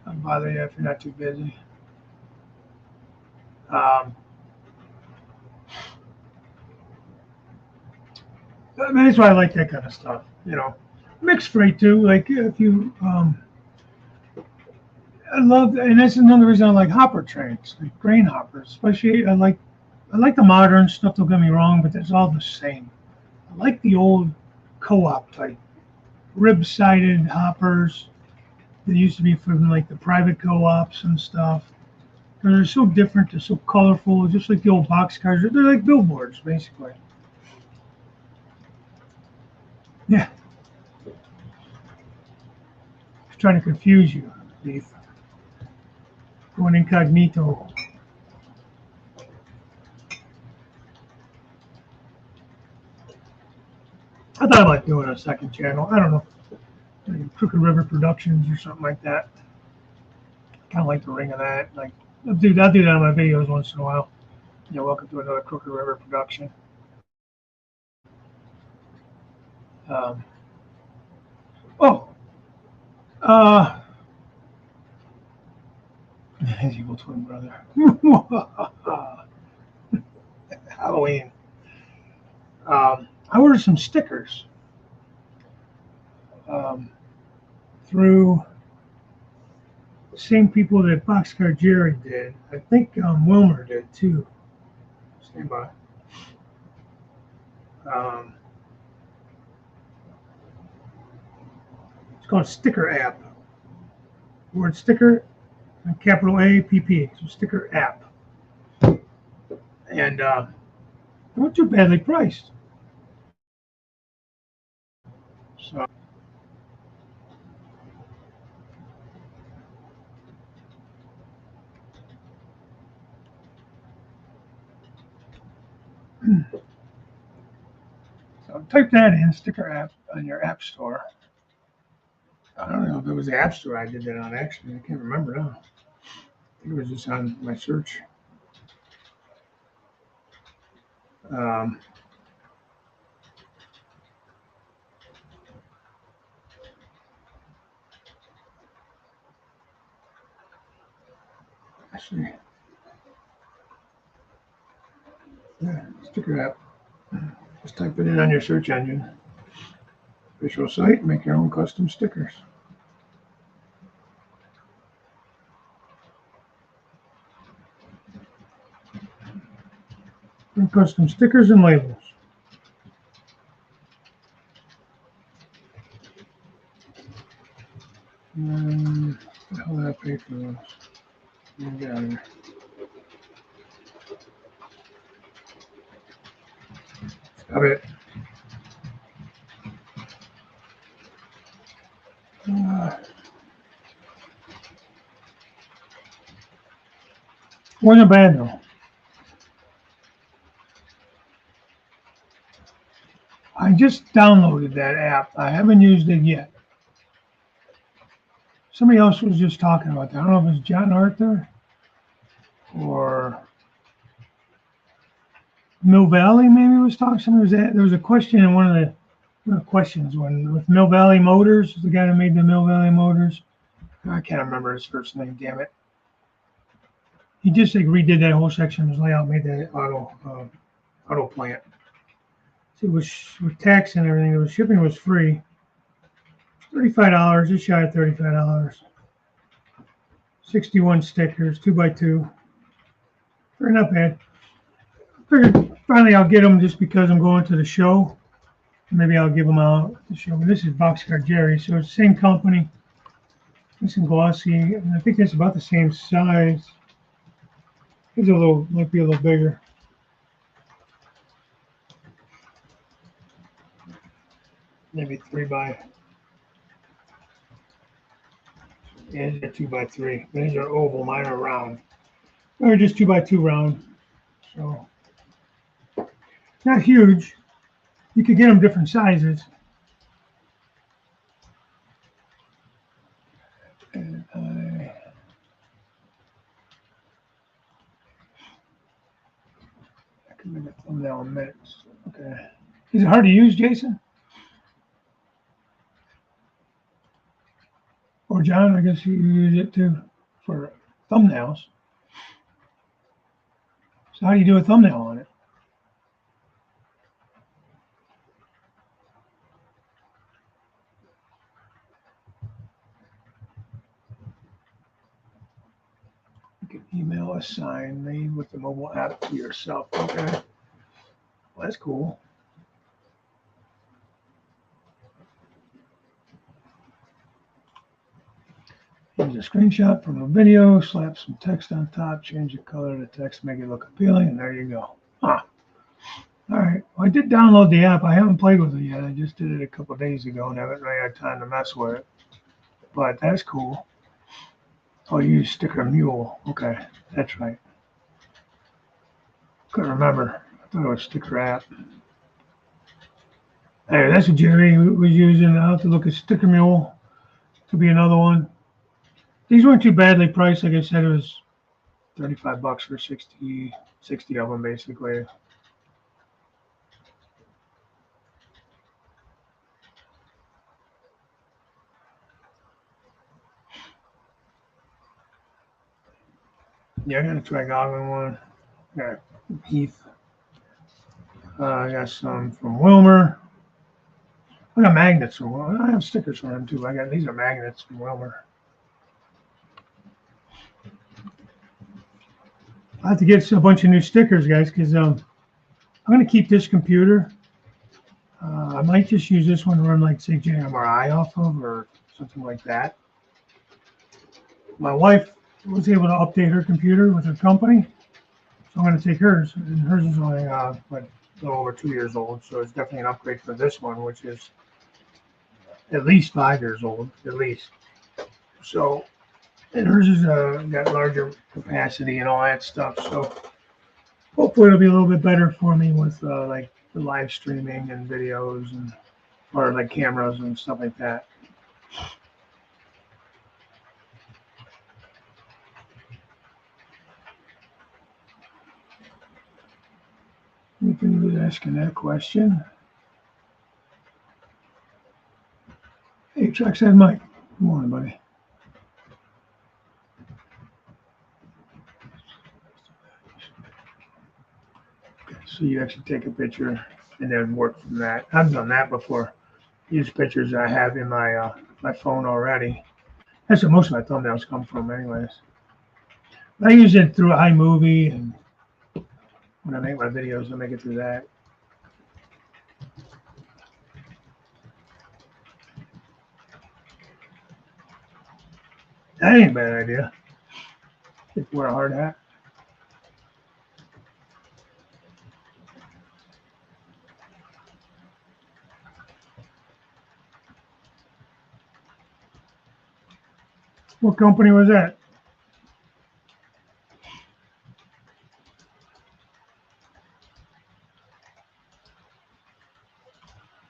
I'll bother you if you're not too busy. That's why I like that kind of stuff, Mixed freight too. Like if you, I love, and that's another reason I like hopper trains, like grain hoppers. Especially, I like the modern stuff. Don't get me wrong, but it's all the same. I like the old co-op type, rib-sided hoppers that used to be from like the private co-ops and stuff. They're so different. They're so colorful, just like the old box cars. They're like billboards, basically. Yeah. Just trying to confuse you, Leaf. Going incognito. I thought about doing a second channel. I don't know, like Crooked River Productions or something like that. Kind of like the ring of that. Like, I'll do that on my videos once in a while. Welcome to another Crooked River production. Um, oh, his evil twin brother. Halloween. I ordered some stickers through the same people that Boxcar Jerry did. I think Wilmer did too. Stand by. It's called Sticker App. Word sticker, capital A P P. So Sticker App. And they weren't too badly priced. So type that in, Sticker App, on your app store. I don't know if it was the App Store I did that on, actually. I can't remember now. I think it was just on my search. Actually, yeah, sticker app. Just type it in on your search engine. Official site, make your own custom stickers. And custom stickers and labels. And how did I pay for those? Get out of here. Stop it. Wasn't bad though. I just downloaded that app. I haven't used it yet. Somebody else was just talking about that. I don't know if it was John Arthur or Mill Valley maybe was talking. Somebody was there was a question in one of the questions when with Mill Valley Motors, the guy that made the Mill Valley Motors. I can't remember his first name, damn it. He just like redid that whole section of his layout, made that auto plant. So it was with tax and everything, the shipping was free. $35, just shy of $35. 61 stickers, 2x2. They're not bad. Figured finally I'll get them just because I'm going to the show. Maybe I'll give them out at the show. But this is Boxcar Jerry, so it's the same company. Nice and glossy, and I think it's about the same size. It's might be a little bigger. Maybe 3x. Yeah, these are 2x3. These are oval, mine are round. They're just 2x2 round. So not huge. You could get them different sizes. And I can make a thumbnail in minutes. Okay. Is it hard to use, Jason? Or John, I guess you use it too for thumbnails. So how do you do a thumbnail on it? You can email a sign made with the mobile app to yourself. Okay. Well, that's cool. Use a screenshot from a video, slap some text on top, change the color of the text, make it look appealing, and there you go. Huh. All right. Well, I did download the app. I haven't played with it yet. I just did it a couple of days ago and haven't really had time to mess with it. But that's cool. Oh, you use Sticker Mule. Okay, that's right. Couldn't remember. I thought it was Sticker App. Hey, that's what Jerry was using. I'll have to look at Sticker Mule. Could be another one. These weren't too badly priced. Like I said, it was $35 for 60 of them, basically. Yeah, I got a Trigoblin one. Got Heath. I got some from Wilmer. I got magnets from Wilmer. I have stickers from them too. These are magnets from Wilmer. I have to get a bunch of new stickers, guys, because I'm going to keep this computer. I might just use this one to run, like, say, JMRI off of or something like that. My wife was able to update her computer with her company, so I'm going to take hers. And hers is only like a little over 2 years old, so it's definitely an upgrade for this one, which is at least 5 years old, at least. So, and hers is got larger capacity and all that stuff. So hopefully it'll be a little bit better for me with like the live streaming and videos and or like cameras and stuff like that. Anybody was asking that question? Hey, Trackside Mike. Good morning, buddy. So you actually take a picture and then work from that. I've done that before. Use pictures I have in my phone already. That's where most of my thumbnails come from, anyways. I use it through iMovie, and when I make my videos, I make it through that. That ain't a bad idea. Just wear a hard hat. What company was that?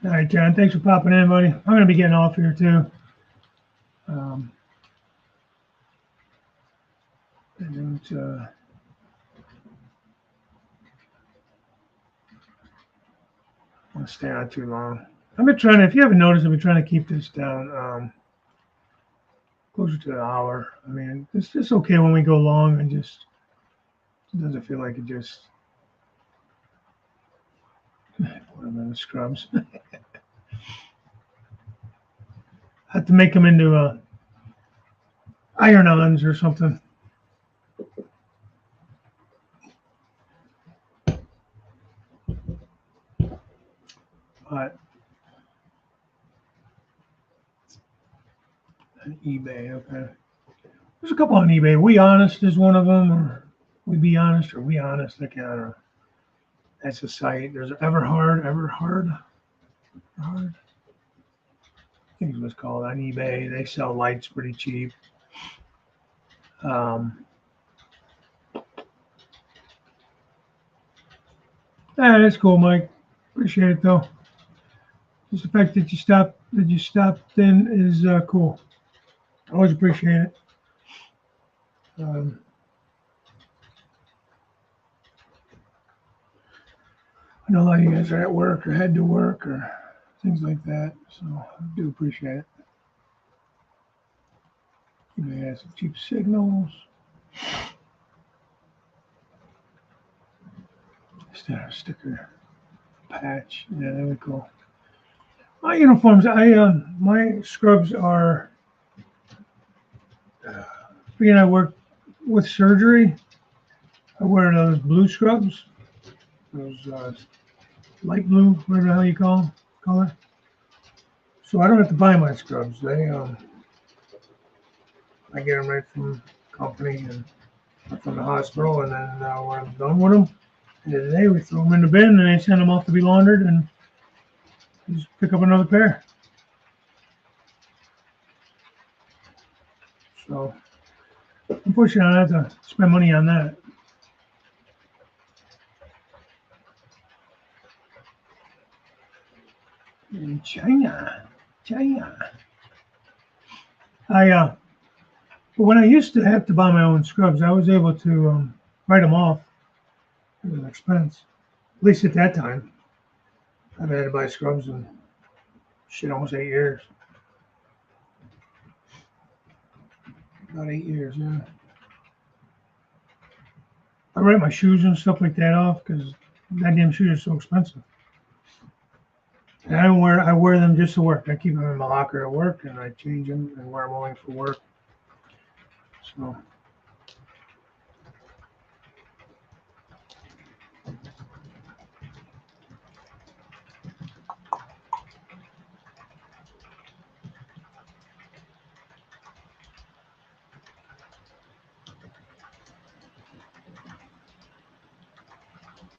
All right, John, thanks for popping in, buddy. I'm going to be getting off here, too. I don't want to stay on too long. I've been trying to, if you haven't noticed, I've been trying to keep this down closer to an hour. I mean, it's just okay when we go long and just, it doesn't feel like it just, put them in the scrubs. I have to make them into iron-ons or something. But on eBay, okay. There's a couple on eBay. We Honest is one of them, or We Be Honest, or We Honest. I don't know. That's a site. There's Everhard. I think it's what's called on eBay. They sell lights pretty cheap. That's cool, Mike. Appreciate it though. Just the fact that you stopped in is cool. I always appreciate it. I know a lot of you guys are at work or head to work or things like that, so I do appreciate it. You may have some cheap signals. Sticker patch. Yeah, that'd be cool. My uniforms, my scrubs are. Being I work with surgery, I wear those blue scrubs, those light blue, whatever the hell you call them, color. So I don't have to buy my scrubs. They, I get them right from the company and from the hospital, and then when I'm done with them, at the end of the day, we throw them in the bin and they send them off to be laundered, and just pick up another pair. So unfortunately, I have to spend money on that. In China. But when I used to have to buy my own scrubs, I was able to write them off as an expense. At least at that time. I've had to buy scrubs in almost 8 years. About 8 years, yeah. I write my shoes and stuff like that off because goddamn shoes are so expensive. And I wear them just to work. I keep them in my locker at work, and I change them and wear them only for work. So.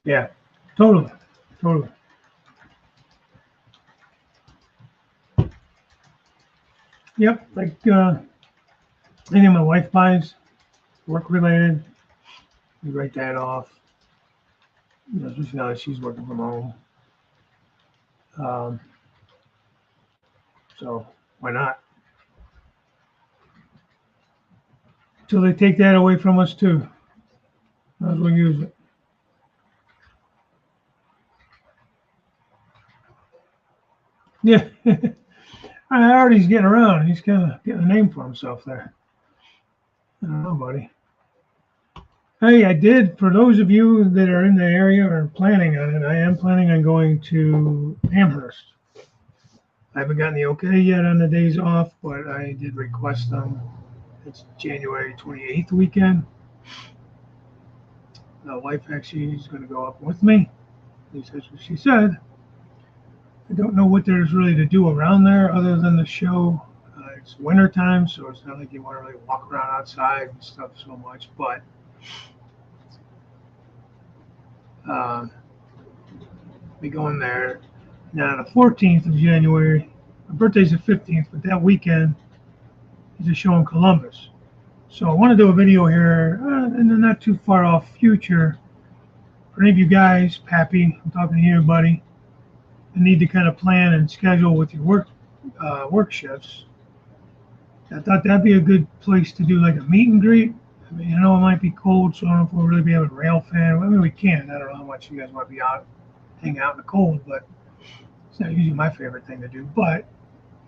Yeah, totally. Yep, like anything my wife buys, work related, we write that off. You know, especially now that she's working from home. So why not? Until they take that away from us too. Might as well use it. Yeah. Artie's getting around. He's kind of getting a name for himself there. I don't know, buddy. Hey, I did. For those of you that are in the area or planning on it, I am planning on going to Amherst. I haven't gotten the okay yet on the days off, but I did request them. It's January 28th weekend. The wife actually is going to go up with me. At least that's what she said. I don't know what there's really to do around there other than the show. It's winter time, so it's not like you want to really walk around outside and stuff so much. But be going there. Now, the 14th of January, my birthday's the 15th, but that weekend is a show in Columbus. So I want to do a video here in the not too far off future. For any of you guys, Pappy, I'm talking to you, buddy. I need to kind of plan and schedule with your work shifts. I thought that'd be a good place to do like a meet and greet. I mean, I know it might be cold, so I don't know if we'll really be able to rail fan. I mean, we can. I don't know how much you guys want to be out, hang out in the cold, but it's not usually my favorite thing to do. But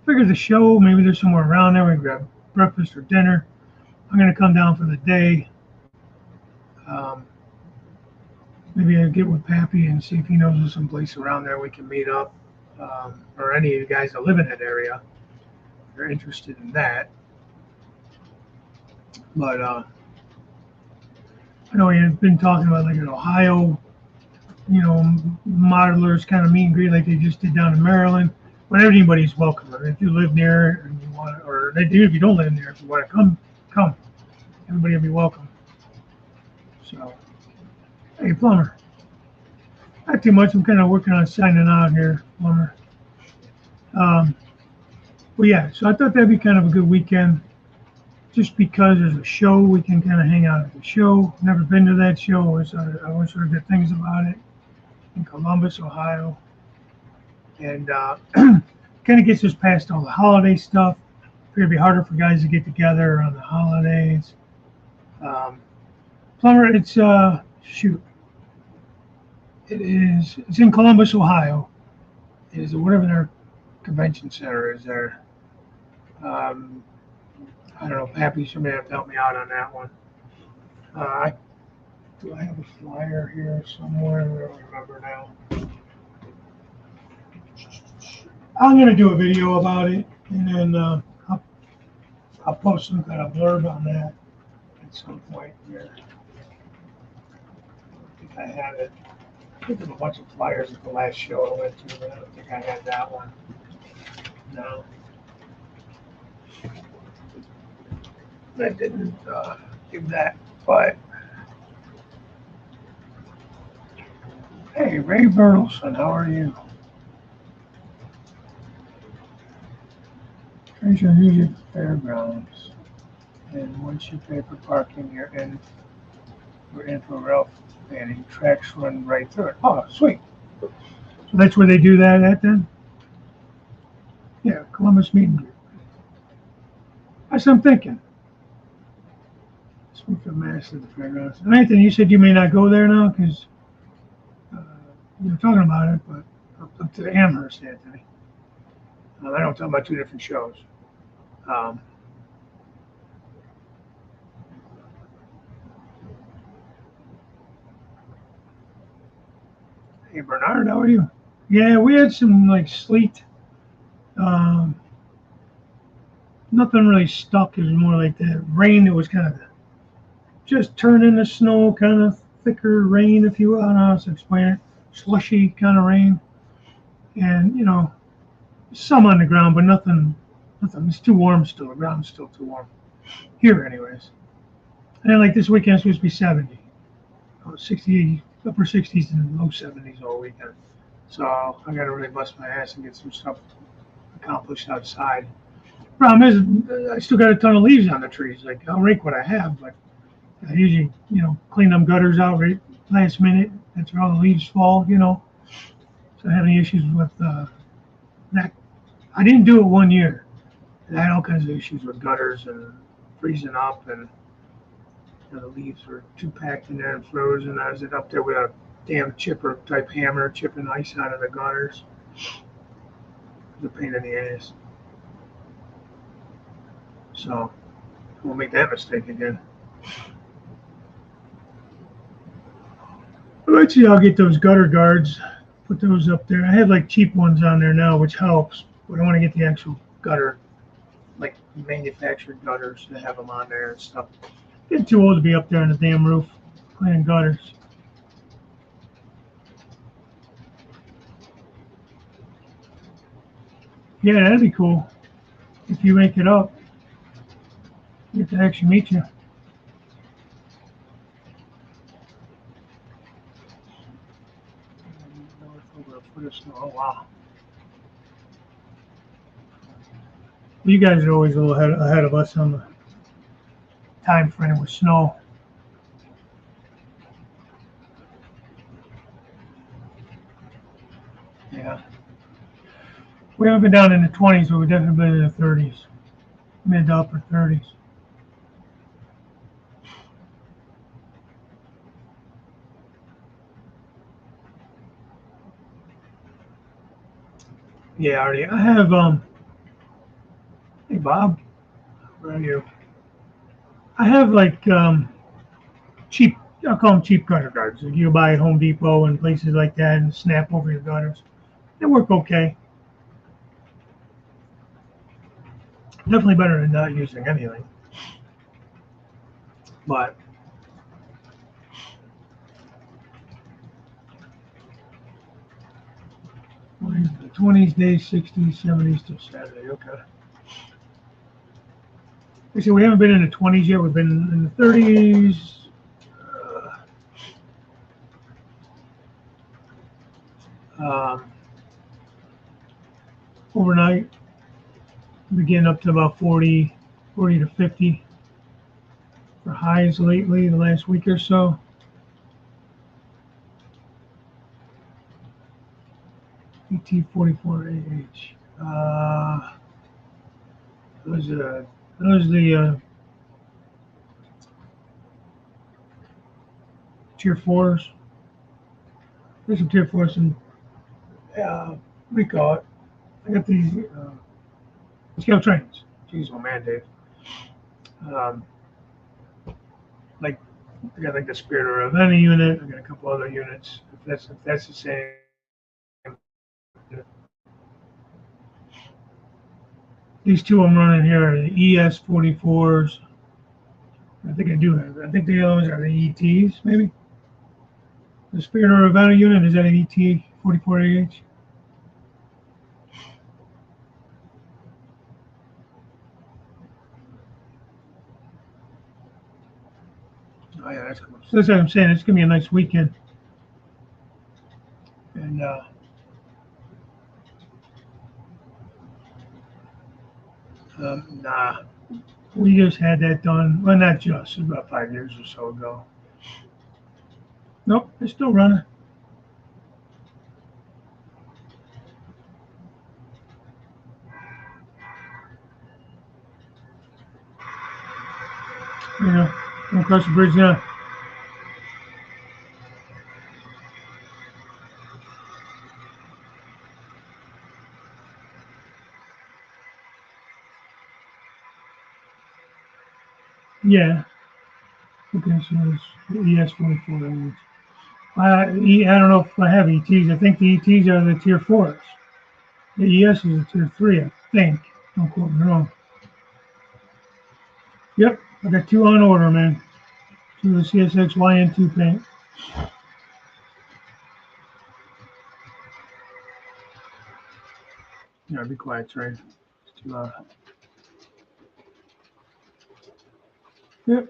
figure the show, maybe there's somewhere around there. We can grab breakfast or dinner. I'm going to come down for the day. Maybe I'll get with Pappy and see if he knows of some place around there we can meet up. Or any of you guys that live in that area, if you're interested in that. But I know you've been talking about like an Ohio, modelers kind of meet and greet like they just did down in Maryland. But everybody's welcome. I mean, if you live near and you want, or they do if you don't live near, if you want to come. Everybody will be welcome. So, hey, Plumber. Not too much. I'm kind of working on signing out here, Plumber. Well, yeah. So I thought that'd be kind of a good weekend. Just because there's a show, we can kind of hang out at the show. Never been to that show. I always heard good things about it in Columbus, Ohio. And kind of gets us past all the holiday stuff. It'd be harder for guys to get together around the holidays. Plumber, it's it's in Columbus, Ohio. It is whatever their convention center is there. I don't know, Pappy, somebody have to help me out on that one. Do I have a flyer here somewhere? I don't remember now. I'm going to do a video about it, and then I'll post some kind of blurb on that at some point here. I think I have it. I think there's a bunch of flyers at the last show I went to, but I don't think I had that one. No. I didn't give that, but hey, Ray Bertelson, how are you? Treasure Music Fairgrounds, and once you pay for parking, you're in for Ralph Fanning. Tracks run right through it. Oh, sweet. So that's where they do that at then? Yeah, Columbus Meet and Greet. That's what I'm thinking. Speak of Mass at the fairgrounds. And Anthony, you said you may not go there now because you were talking about it, but up to Amherst, Anthony. I don't talk about two different shows. Hey, Bernard, how are you? Yeah, we had some like sleet. Nothing really stuck. It was more like that rain that was kind of just turned into snow, kind of thicker rain, if you will. I don't know how to explain it. Slushy kind of rain. And, some on the ground, but nothing. It's too warm still. The ground's still too warm. Here, anyways. And then, like, this weekend, it's supposed to be 70. 60, upper 60s and low 70s all weekend. So I got to really bust my ass and get some stuff accomplished outside. Problem is, I still got a ton of leaves on the trees. Like, I'll rake what I have, but I usually, clean them gutters out right last minute. That's where all the leaves fall, So I have any issues with that. I didn't do it 1 year. And I had all kinds of issues with gutters and freezing up, and the leaves were too packed in there and frozen. I was up there with a damn chipper type hammer chipping ice out of the gutters. It was a pain in the ass. So I won't make that mistake again. Eventually, I'll get those gutter guards, put those up there. I have like cheap ones on there now, which helps, but I want to get the actual gutter, like manufactured gutters, to have them on there and stuff. Getting too old to be up there on the damn roof cleaning gutters. Yeah, that'd be cool. If you make it up, get to actually meet you. Oh wow! You guys are always a little ahead of us on the time frame with snow. Yeah, we haven't been down in the 20s, but we've definitely been in the 30s, mid to upper 30s. Yeah, already. I have Hey Bob, where are you? I have like cheap. I'll call them cheap gutter guards. Like you buy at Home Depot and places like that, and snap over your gutters. They work okay. Definitely better than not using anything. But the 20s, days, 60s, 70s till Saturday. Okay. Like I said, we haven't been in the 20s yet. We've been in the 30s. Um, Overnight, we getting up to about 40, 40 to 50 for highs lately, the last week or so. ET44AH. Those the tier fours. There's some tier fours and what do you call it? I got these scale trains. Jeez, oh man, Dave. Um, like I got like the Spirit of any unit. I got a couple other units. If that's the same. These two I'm running here are the ES44s. I think I do have. I think the other ones are the ETs, maybe. The Spirit of Ravenna unit is that an ET 44AH? Oh yeah, that's cool. So that's what I'm saying. It's gonna be a nice weekend, and nah, we just had that done. Well, not just about 5 years or so ago. Nope, it's still running. You know, going across the bridge now. Yeah. Okay, so it's the ES44. I don't know if I have ETs. I think the ETs are the tier fours. The ES is a tier three, I think. Don't quote me wrong. Yep, I got two on order, man. Two of the CSX YN2 paint. Yeah, be quiet, Trey. It's too loud. Yep,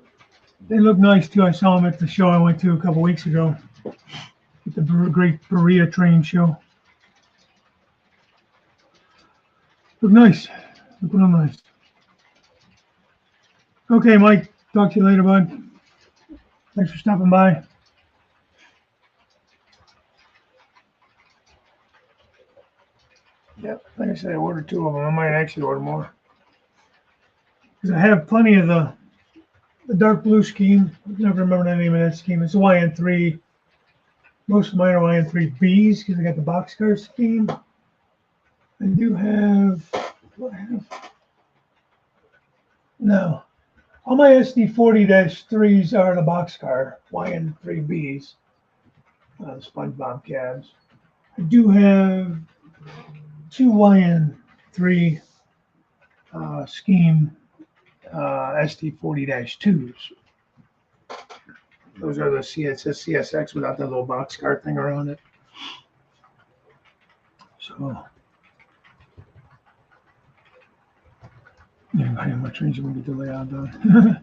they look nice too. I saw them at the show I went to a couple weeks ago. At the Great Berea Train Show. Look nice. Look real nice. Okay, Mike. Talk to you later, bud. Thanks for stopping by. Yep, like I said, I ordered two of them. I might actually order more because I have plenty of the dark blue scheme. I never remember the name of that scheme. It's a YN3. Most of mine are YN3Bs because I got the boxcar scheme. I do have. What do I have? No. All my SD40-3s are the boxcar YN3Bs. SpongeBob cabs. I do have two YN3 scheme ST40-2s. Those are the CSX without that little boxcar thing around it. So, yeah, how much range we get the layout done.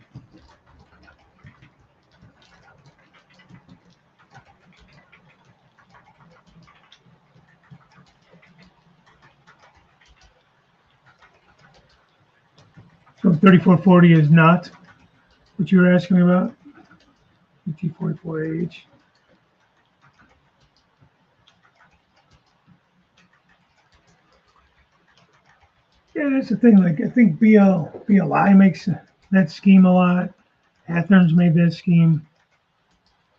So 3440 is not what you were asking me about? ET44AH. Yeah, that's the thing. Like, I think BLI makes that scheme a lot. Athens made that scheme.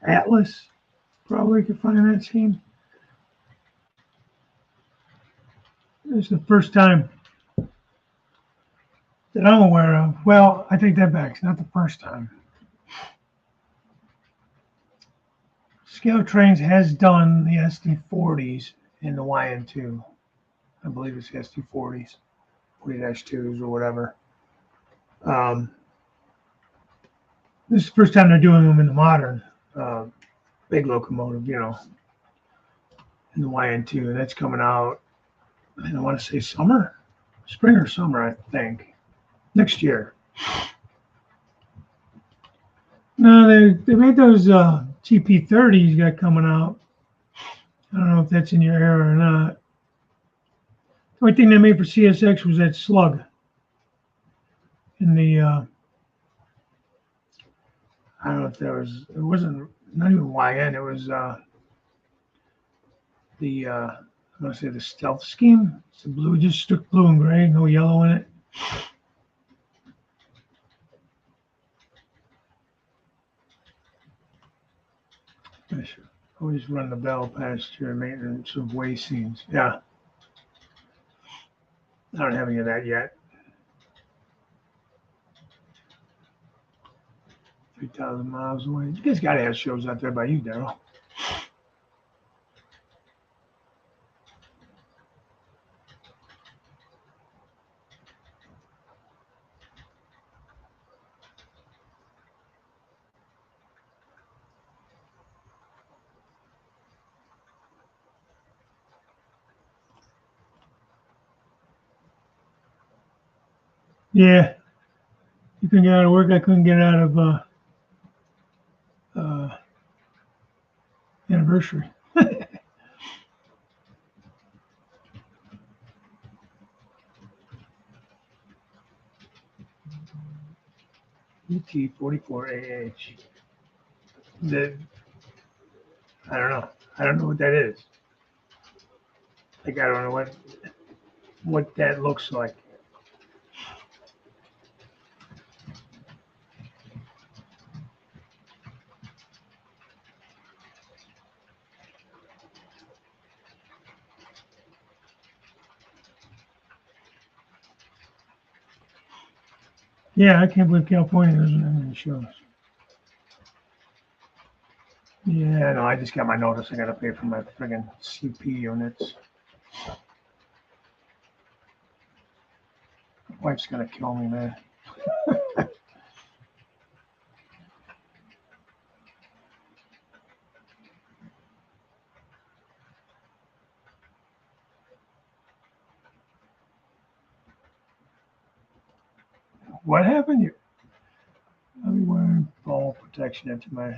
Atlas probably could find that scheme. It's the first time that I'm aware of. Well, I take that back. It's not the first time. Scale Trains has done the ST40s in the YN2. I believe it's ST40s, 40-2s or whatever. This is the first time they're doing them in the modern big locomotive, in the YN2. And that's coming out, I want to say spring or summer, I think, next year. No, they made those GP30s got coming out. I don't know if that's in your era or not. The only thing they made for CSX was that slug in the I don't know if there was, it wasn't, not even YN, it was I'm going to say the stealth scheme. It's the blue, just stuck blue and gray, no yellow in it. I should always run the bell past your maintenance of way scenes. Yeah. I don't have any of that yet. 3,000 miles away. You guys got to have shows out there by you, Daryl. Yeah. You couldn't get out of work. I couldn't get out of anniversary. ET44AH. I don't know. I don't know what that is. Like, I don't know what that looks like. Yeah, I can't believe California doesn't have any shows. Yeah, no, I just got my notice. I got to pay for my friggin' CP units. My wife's gonna kill me, man. What happened? I'll be wearing fall protection into my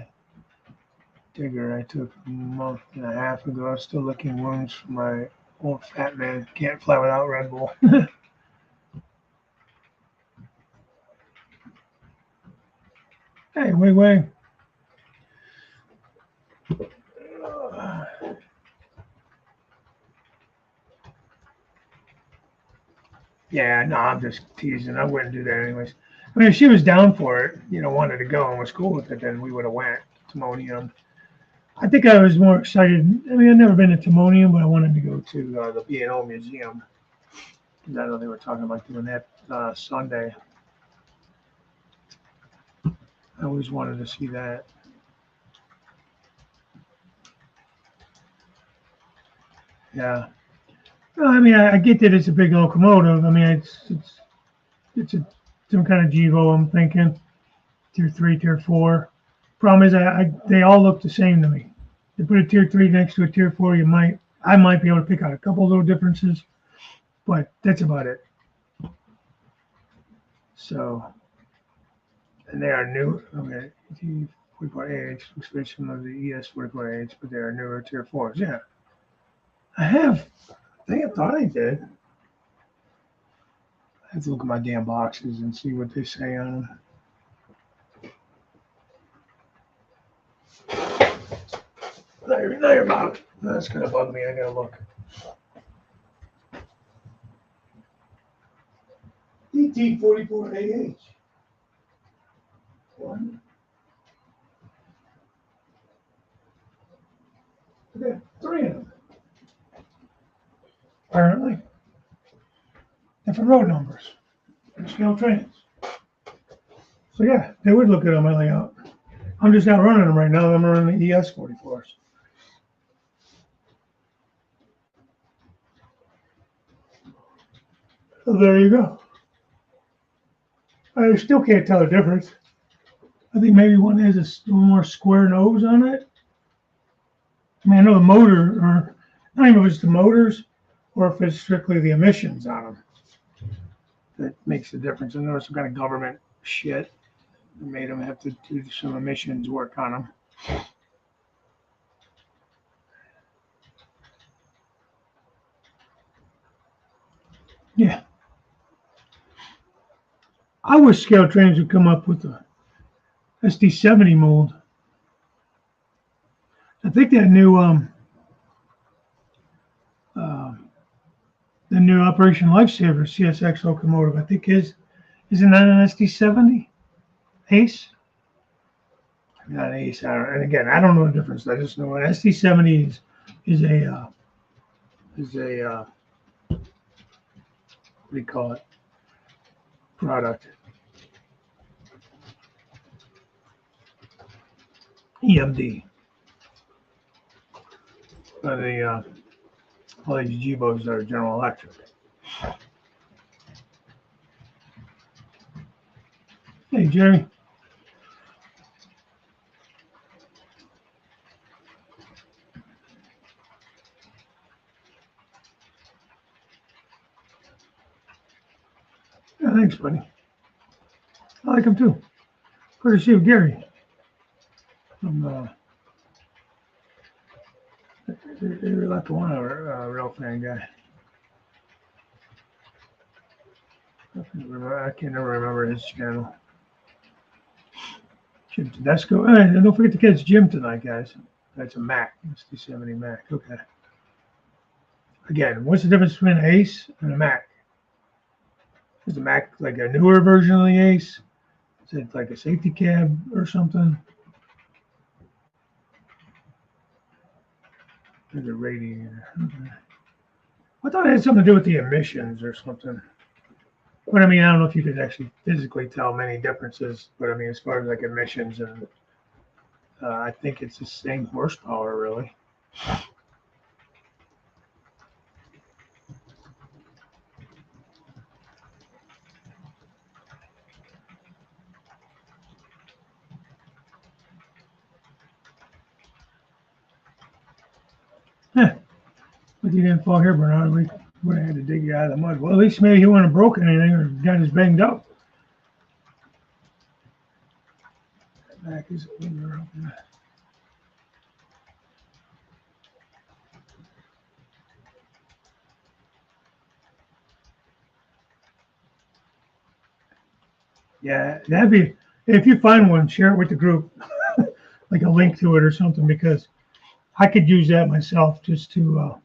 digger I took a month and a half ago. I'm still licking wounds from my old fat man. Can't fly without Red Bull. Hey, wait. Yeah, no, I'm just teasing. I wouldn't do that anyways. I mean, if she was down for it, wanted to go and was cool with it, then we would have went to Timonium. I think I was more excited. I mean, I've never been to Timonium, but I wanted to go to the B&O Museum. I know they were talking about doing that Sunday. I always wanted to see that. Yeah. No, I mean, I get that it's a big locomotive. I mean, it's some kind of Gevo. I'm thinking tier 3, tier 4. Problem is, they all look the same to me. You put a tier 3 next to a tier 4, I might be able to pick out a couple little differences, but that's about it. So, and they are new. Okay, T44AH looks very similar to the ES44AH, but they are newer tier 4s. Yeah, I thought I did. I have to look at my damn boxes and see what they say on them. Now you're about. That's gonna bug me. I gotta look. ET44AH. One. Okay, 3 of them. Apparently. Different road numbers. Scale trains. So yeah, they would look good on my layout. I'm just not running them right now. I'm running the ES44s. So there you go. I still can't tell the difference. I think maybe one has a little more square nose on it. I mean, I know the motor, or I don't even know if it's the motors or if it's strictly the emissions on them that makes the difference. I know some kind of government shit that made them have to do some emissions work on them. Yeah. I wish Scale Trains would come up with a SD70 mold. I think that new the new Operation Lifesaver CSX locomotive, I think isn't that an SD70 Ace? Not an Ace. And again, I don't know the difference. I just know an SD70 is a what do you call it? Product. EMD. All these Gevos are General Electric. Hey, Jerry. Yeah, thanks, buddy. I like him too. Good to see you, Gary. They left one a real fan guy. I can never remember his channel. Jim Tedesco. Hey, and don't forget to catch Jim tonight, guys. That's a Mac. It's the 70 Mac. Okay. Again, what's the difference between an Ace and a Mac? Is the Mac like a newer version of the Ace? Is it like a safety cab or something? There's a radiator. Okay. I thought it had something to do with the emissions or something. But I mean, I don't know if you could actually physically tell many differences. But I mean, as far as like emissions, and I think it's the same horsepower, really. Yeah. But you didn't fall here, Bernard. We would have had to dig you out of the mud. Well, at least maybe he wouldn't have broken anything or got us banged up. Back is over. Yeah, that'd be, if you find one, share it with the group, like a link to it or something, because I could use that myself just to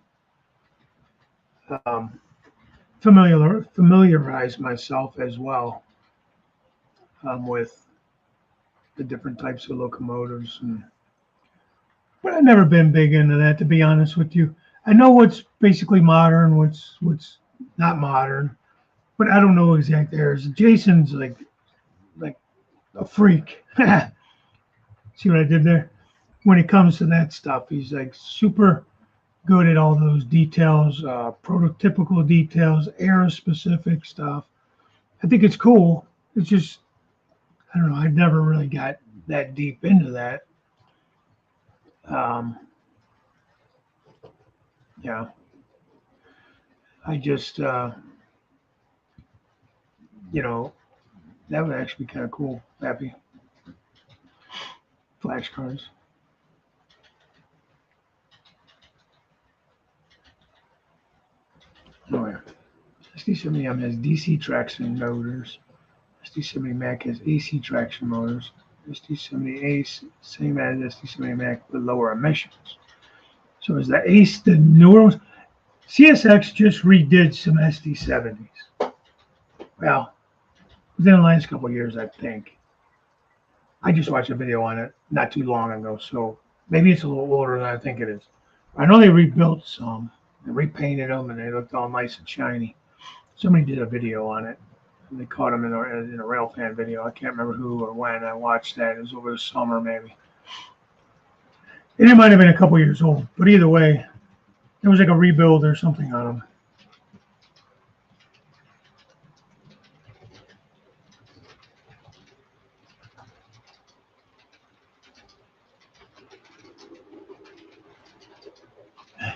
familiarize myself as well with the different types of locomotives. But I've never been big into that, to be honest with you. I know what's basically modern, what's not modern, but I don't know exact errors. Jason's like a freak. See what I did there? When it comes to that stuff, he's like super good at all those details, prototypical details, era specific stuff. I think it's cool. It's just, I don't know, I've never really got that deep into that. Um, yeah, I just, you know, that would actually be kind of cool. Happy flashcards. Oh, yeah. SD70M has DC traction motors. SD70 Mac has AC traction motors. SD70 Ace, same as SD70 Mac with lower emissions. So is the Ace the newer ones? CSX just redid some SD70s. Well, within the last couple of years, I think. I just watched a video on it not too long ago, so maybe it's a little older than I think it is. I know they rebuilt some, they repainted them, and they looked all nice and shiny. Somebody did a video on it, and they caught them in a rail fan video. I can't remember who or when I watched that. It was over the summer, maybe. And it might have been a couple years old, but either way, there was like a rebuild or something on them.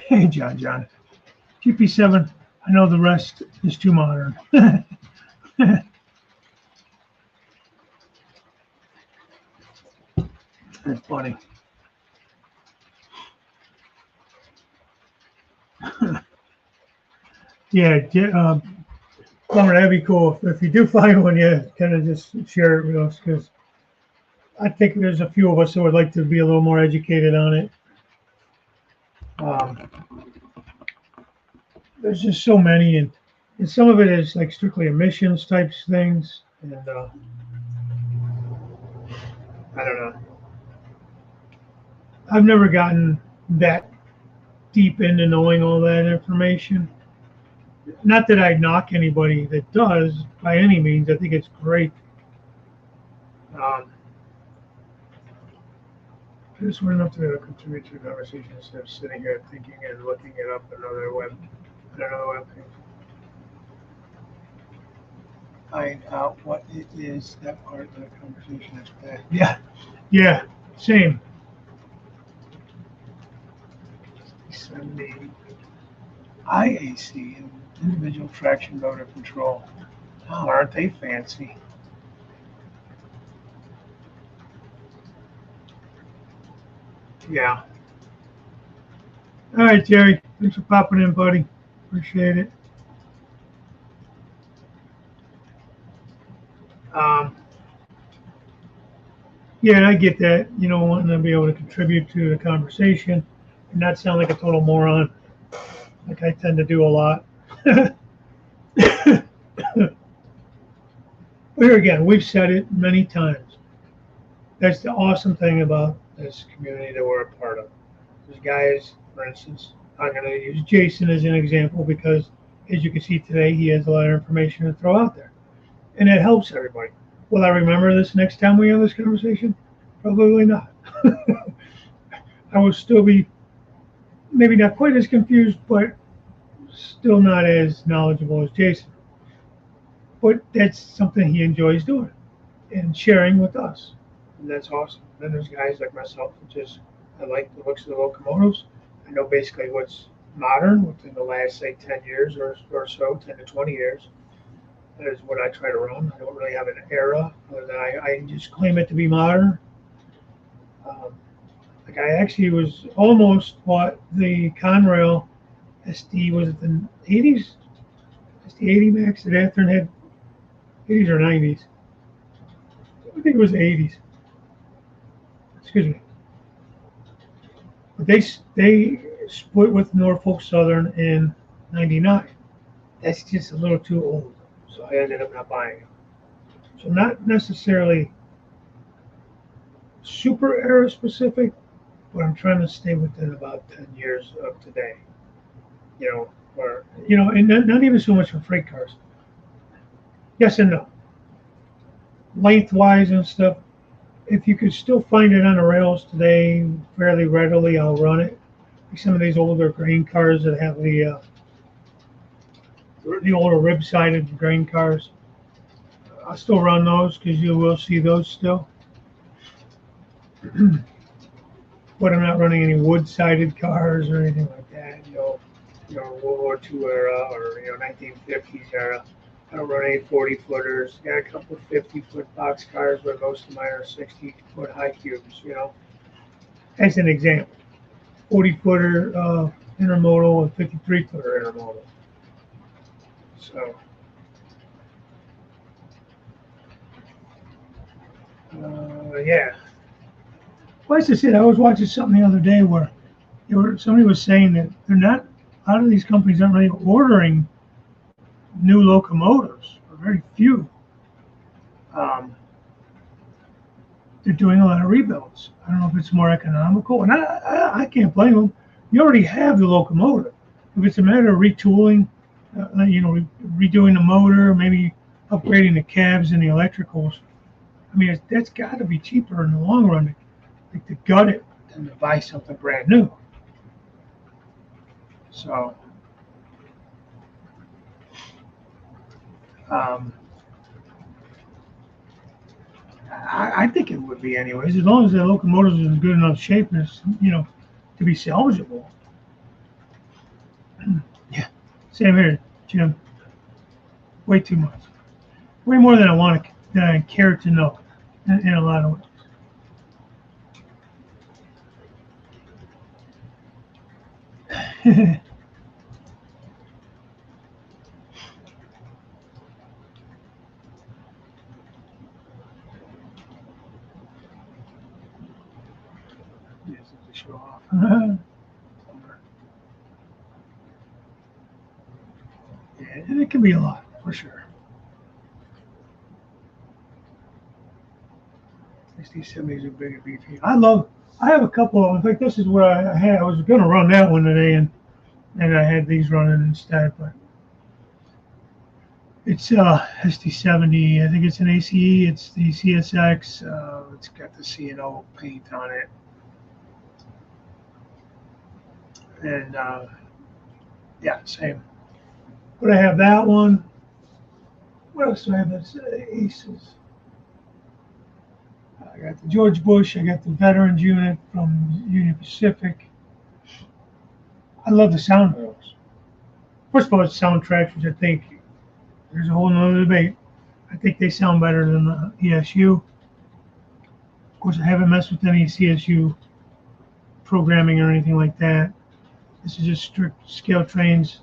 Hey, John. GP7, I know the rest is too modern. That's funny. Yeah, Plumber, that'd be cool. If you do find one, yeah, kind of just share it with us because I think there's a few of us that would like to be a little more educated on it. Um, there's just so many, and some of it is like strictly emissions types things, and I don't know. I've never gotten that deep into knowing all that information. Not that I knock anybody that does by any means. I think it's great. Um, I just want enough to contribute to the conversation instead of sitting here thinking and looking it up another web page. Find out what it is. That part of the conversation is bad. Yeah, same. 70 IAC, individual traction motor control. Oh, aren't they fancy? Yeah. All right, Jerry. Thanks for popping in, buddy. Appreciate it. Um, yeah, and I get that. Wanting to be able to contribute to the conversation and not sound like a total moron, like I tend to do a lot. But here again, we've said it many times. That's the awesome thing about this community that we're a part of. There's guys, for instance, I'm going to use Jason as an example because, as you can see today, he has a lot of information to throw out there. And it helps everybody. Will I remember this next time we have this conversation? Probably not. I will still be maybe not quite as confused, but still not as knowledgeable as Jason. But that's something he enjoys doing and sharing with us. And that's awesome. Then there's guys like myself that just, I like the looks of the locomotives. I know basically what's modern within the last, say, 10 years or so, 10 to 20 years. That is what I try to run. I don't really have an era, other than I just claim it to be modern. Like I actually was almost bought the Conrail SD, was it the 80s? SD 80 Max that Athearn had, 80s or 90s? I think it was 80s. Excuse me. But they split with Norfolk Southern in '99. That's just a little too old, so I ended up not buying it. So not necessarily super era specific, but I'm trying to stay within about 10 years of today. And not even so much for freight cars. Yes and no. Lengthwise and stuff, if you could still find it on the rails today fairly readily, I'll run it. like some of these older grain cars that have the older rib-sided grain cars. I'll still run those because you will see those still. But I'm not running any wood-sided cars or anything like that. World War II era or 1950s era. I don't run any 40-footers. Got a couple of 50-foot box cars, but most of mine are 60-foot high cubes. As an example, 40-footer intermodal and 53-footer intermodal. So, yeah. Well, as I said, I was watching something the other day where somebody was saying that a lot of these companies aren't really ordering new locomotives, or very few. They're doing a lot of rebuilds. I don't know if it's more economical, and I can't blame them. You already have the locomotive. If it's a matter of retooling, redoing the motor, maybe upgrading the cabs and the electricals, I mean, that's got to be cheaper in the long run, like to gut it than to buy something brand new. So, I think it would be anyways, as long as the locomotive is in good enough shape, to be salvageable. Yeah, same here, Jim. Way too much, way more than I care to know, in a lot of ways. To show off. Yeah, and it can be a lot for sure. 60-70s are big and beefy. I have a couple of, in fact, this is what I had. I was going to run that one today, and I had these running instead, but it's SD70. I think it's an ACE. It's the CSX. It's got the C&O paint on it, and yeah, same. But I have that one. What else do I have? That's Aces. I got the George Bush. I got the Veterans Unit from Union Pacific. I love the sound of those. First of all, it's soundtracks, which I think there's a whole nother debate. I think they sound better than the ESU. Of course, I haven't messed with any CSU programming or anything like that. This is just strict scale trains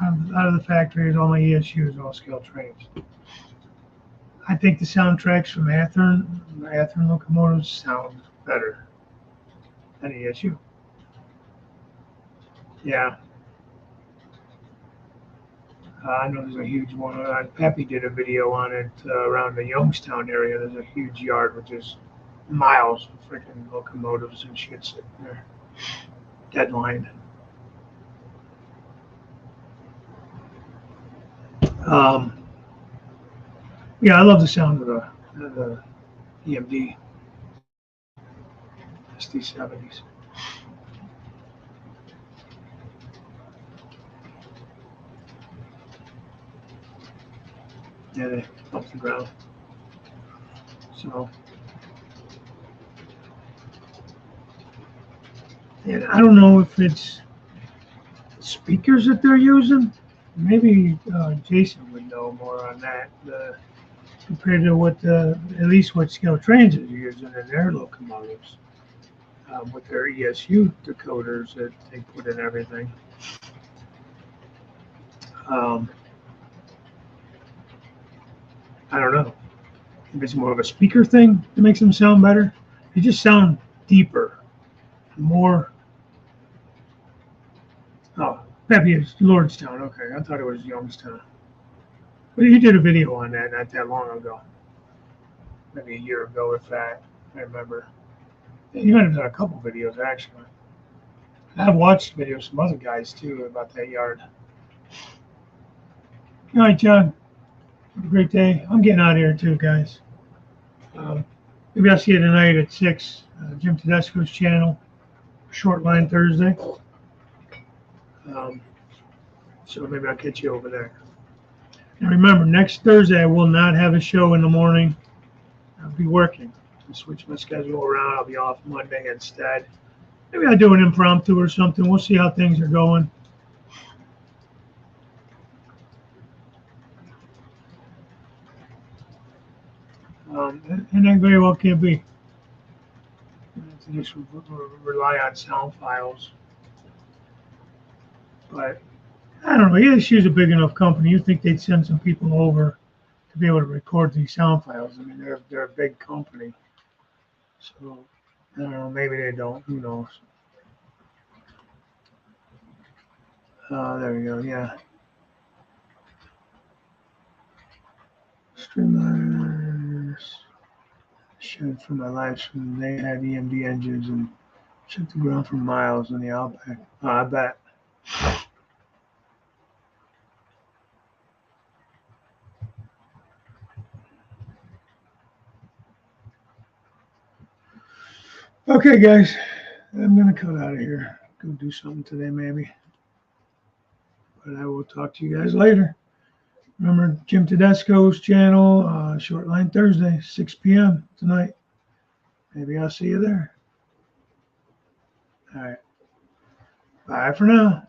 out of the factory. All my ESU is all scale trains. I think the soundtracks from the Athearn locomotives sound better than ESU. Yeah. I know there's a huge one. Pappy did a video on it around the Youngstown area. There's a huge yard with just miles of freaking locomotives and shit sitting there. Deadline. Yeah, I love the sound of the EMD SD70s. Yeah, they bump the ground. So, and I don't know if it's speakers that they're using. Maybe Jason would know more on that. Compared to at least what scale trains is using in their locomotives, with their ESU decoders that they put in everything. I don't know if it's more of a speaker thing that makes them sound better. They just sound deeper, more. Oh, maybe it's Lordstown. Okay, I thought it was Youngstown. But he did a video on that not that long ago. Maybe a year ago, if that. I remember. He might have done a couple videos, actually. I've watched videos from other guys, too, about that yard. All right, John. Have a great day. I'm getting out of here, too, guys. Maybe I'll see you tonight at 6. Jim Tedesco's channel. Short Line Thursday. So maybe I'll catch you over there. And remember, next Thursday I will not have a show in the morning. I'll be working. I'll switch my schedule around. I'll be off Monday instead. Maybe I'll do an impromptu or something. We'll see how things are going. And that very well can be. I have to just rely on sound files. But I don't know. ESU's a big enough company. You think they'd send some people over to be able to record these sound files? I mean, they're a big company. So I don't know. Maybe they don't. Who knows? There we go. Yeah. Streamliners. Shed for my life stream. They had EMD engines and shook the ground for miles in the outback. Oh, I bet. Okay, guys. I'm going to cut out of here. Go do something today, maybe. But I will talk to you guys later. Remember Jim Tedesco's channel, Short Line Thursday, 6 p.m. tonight. Maybe I'll see you there. All right. Bye for now.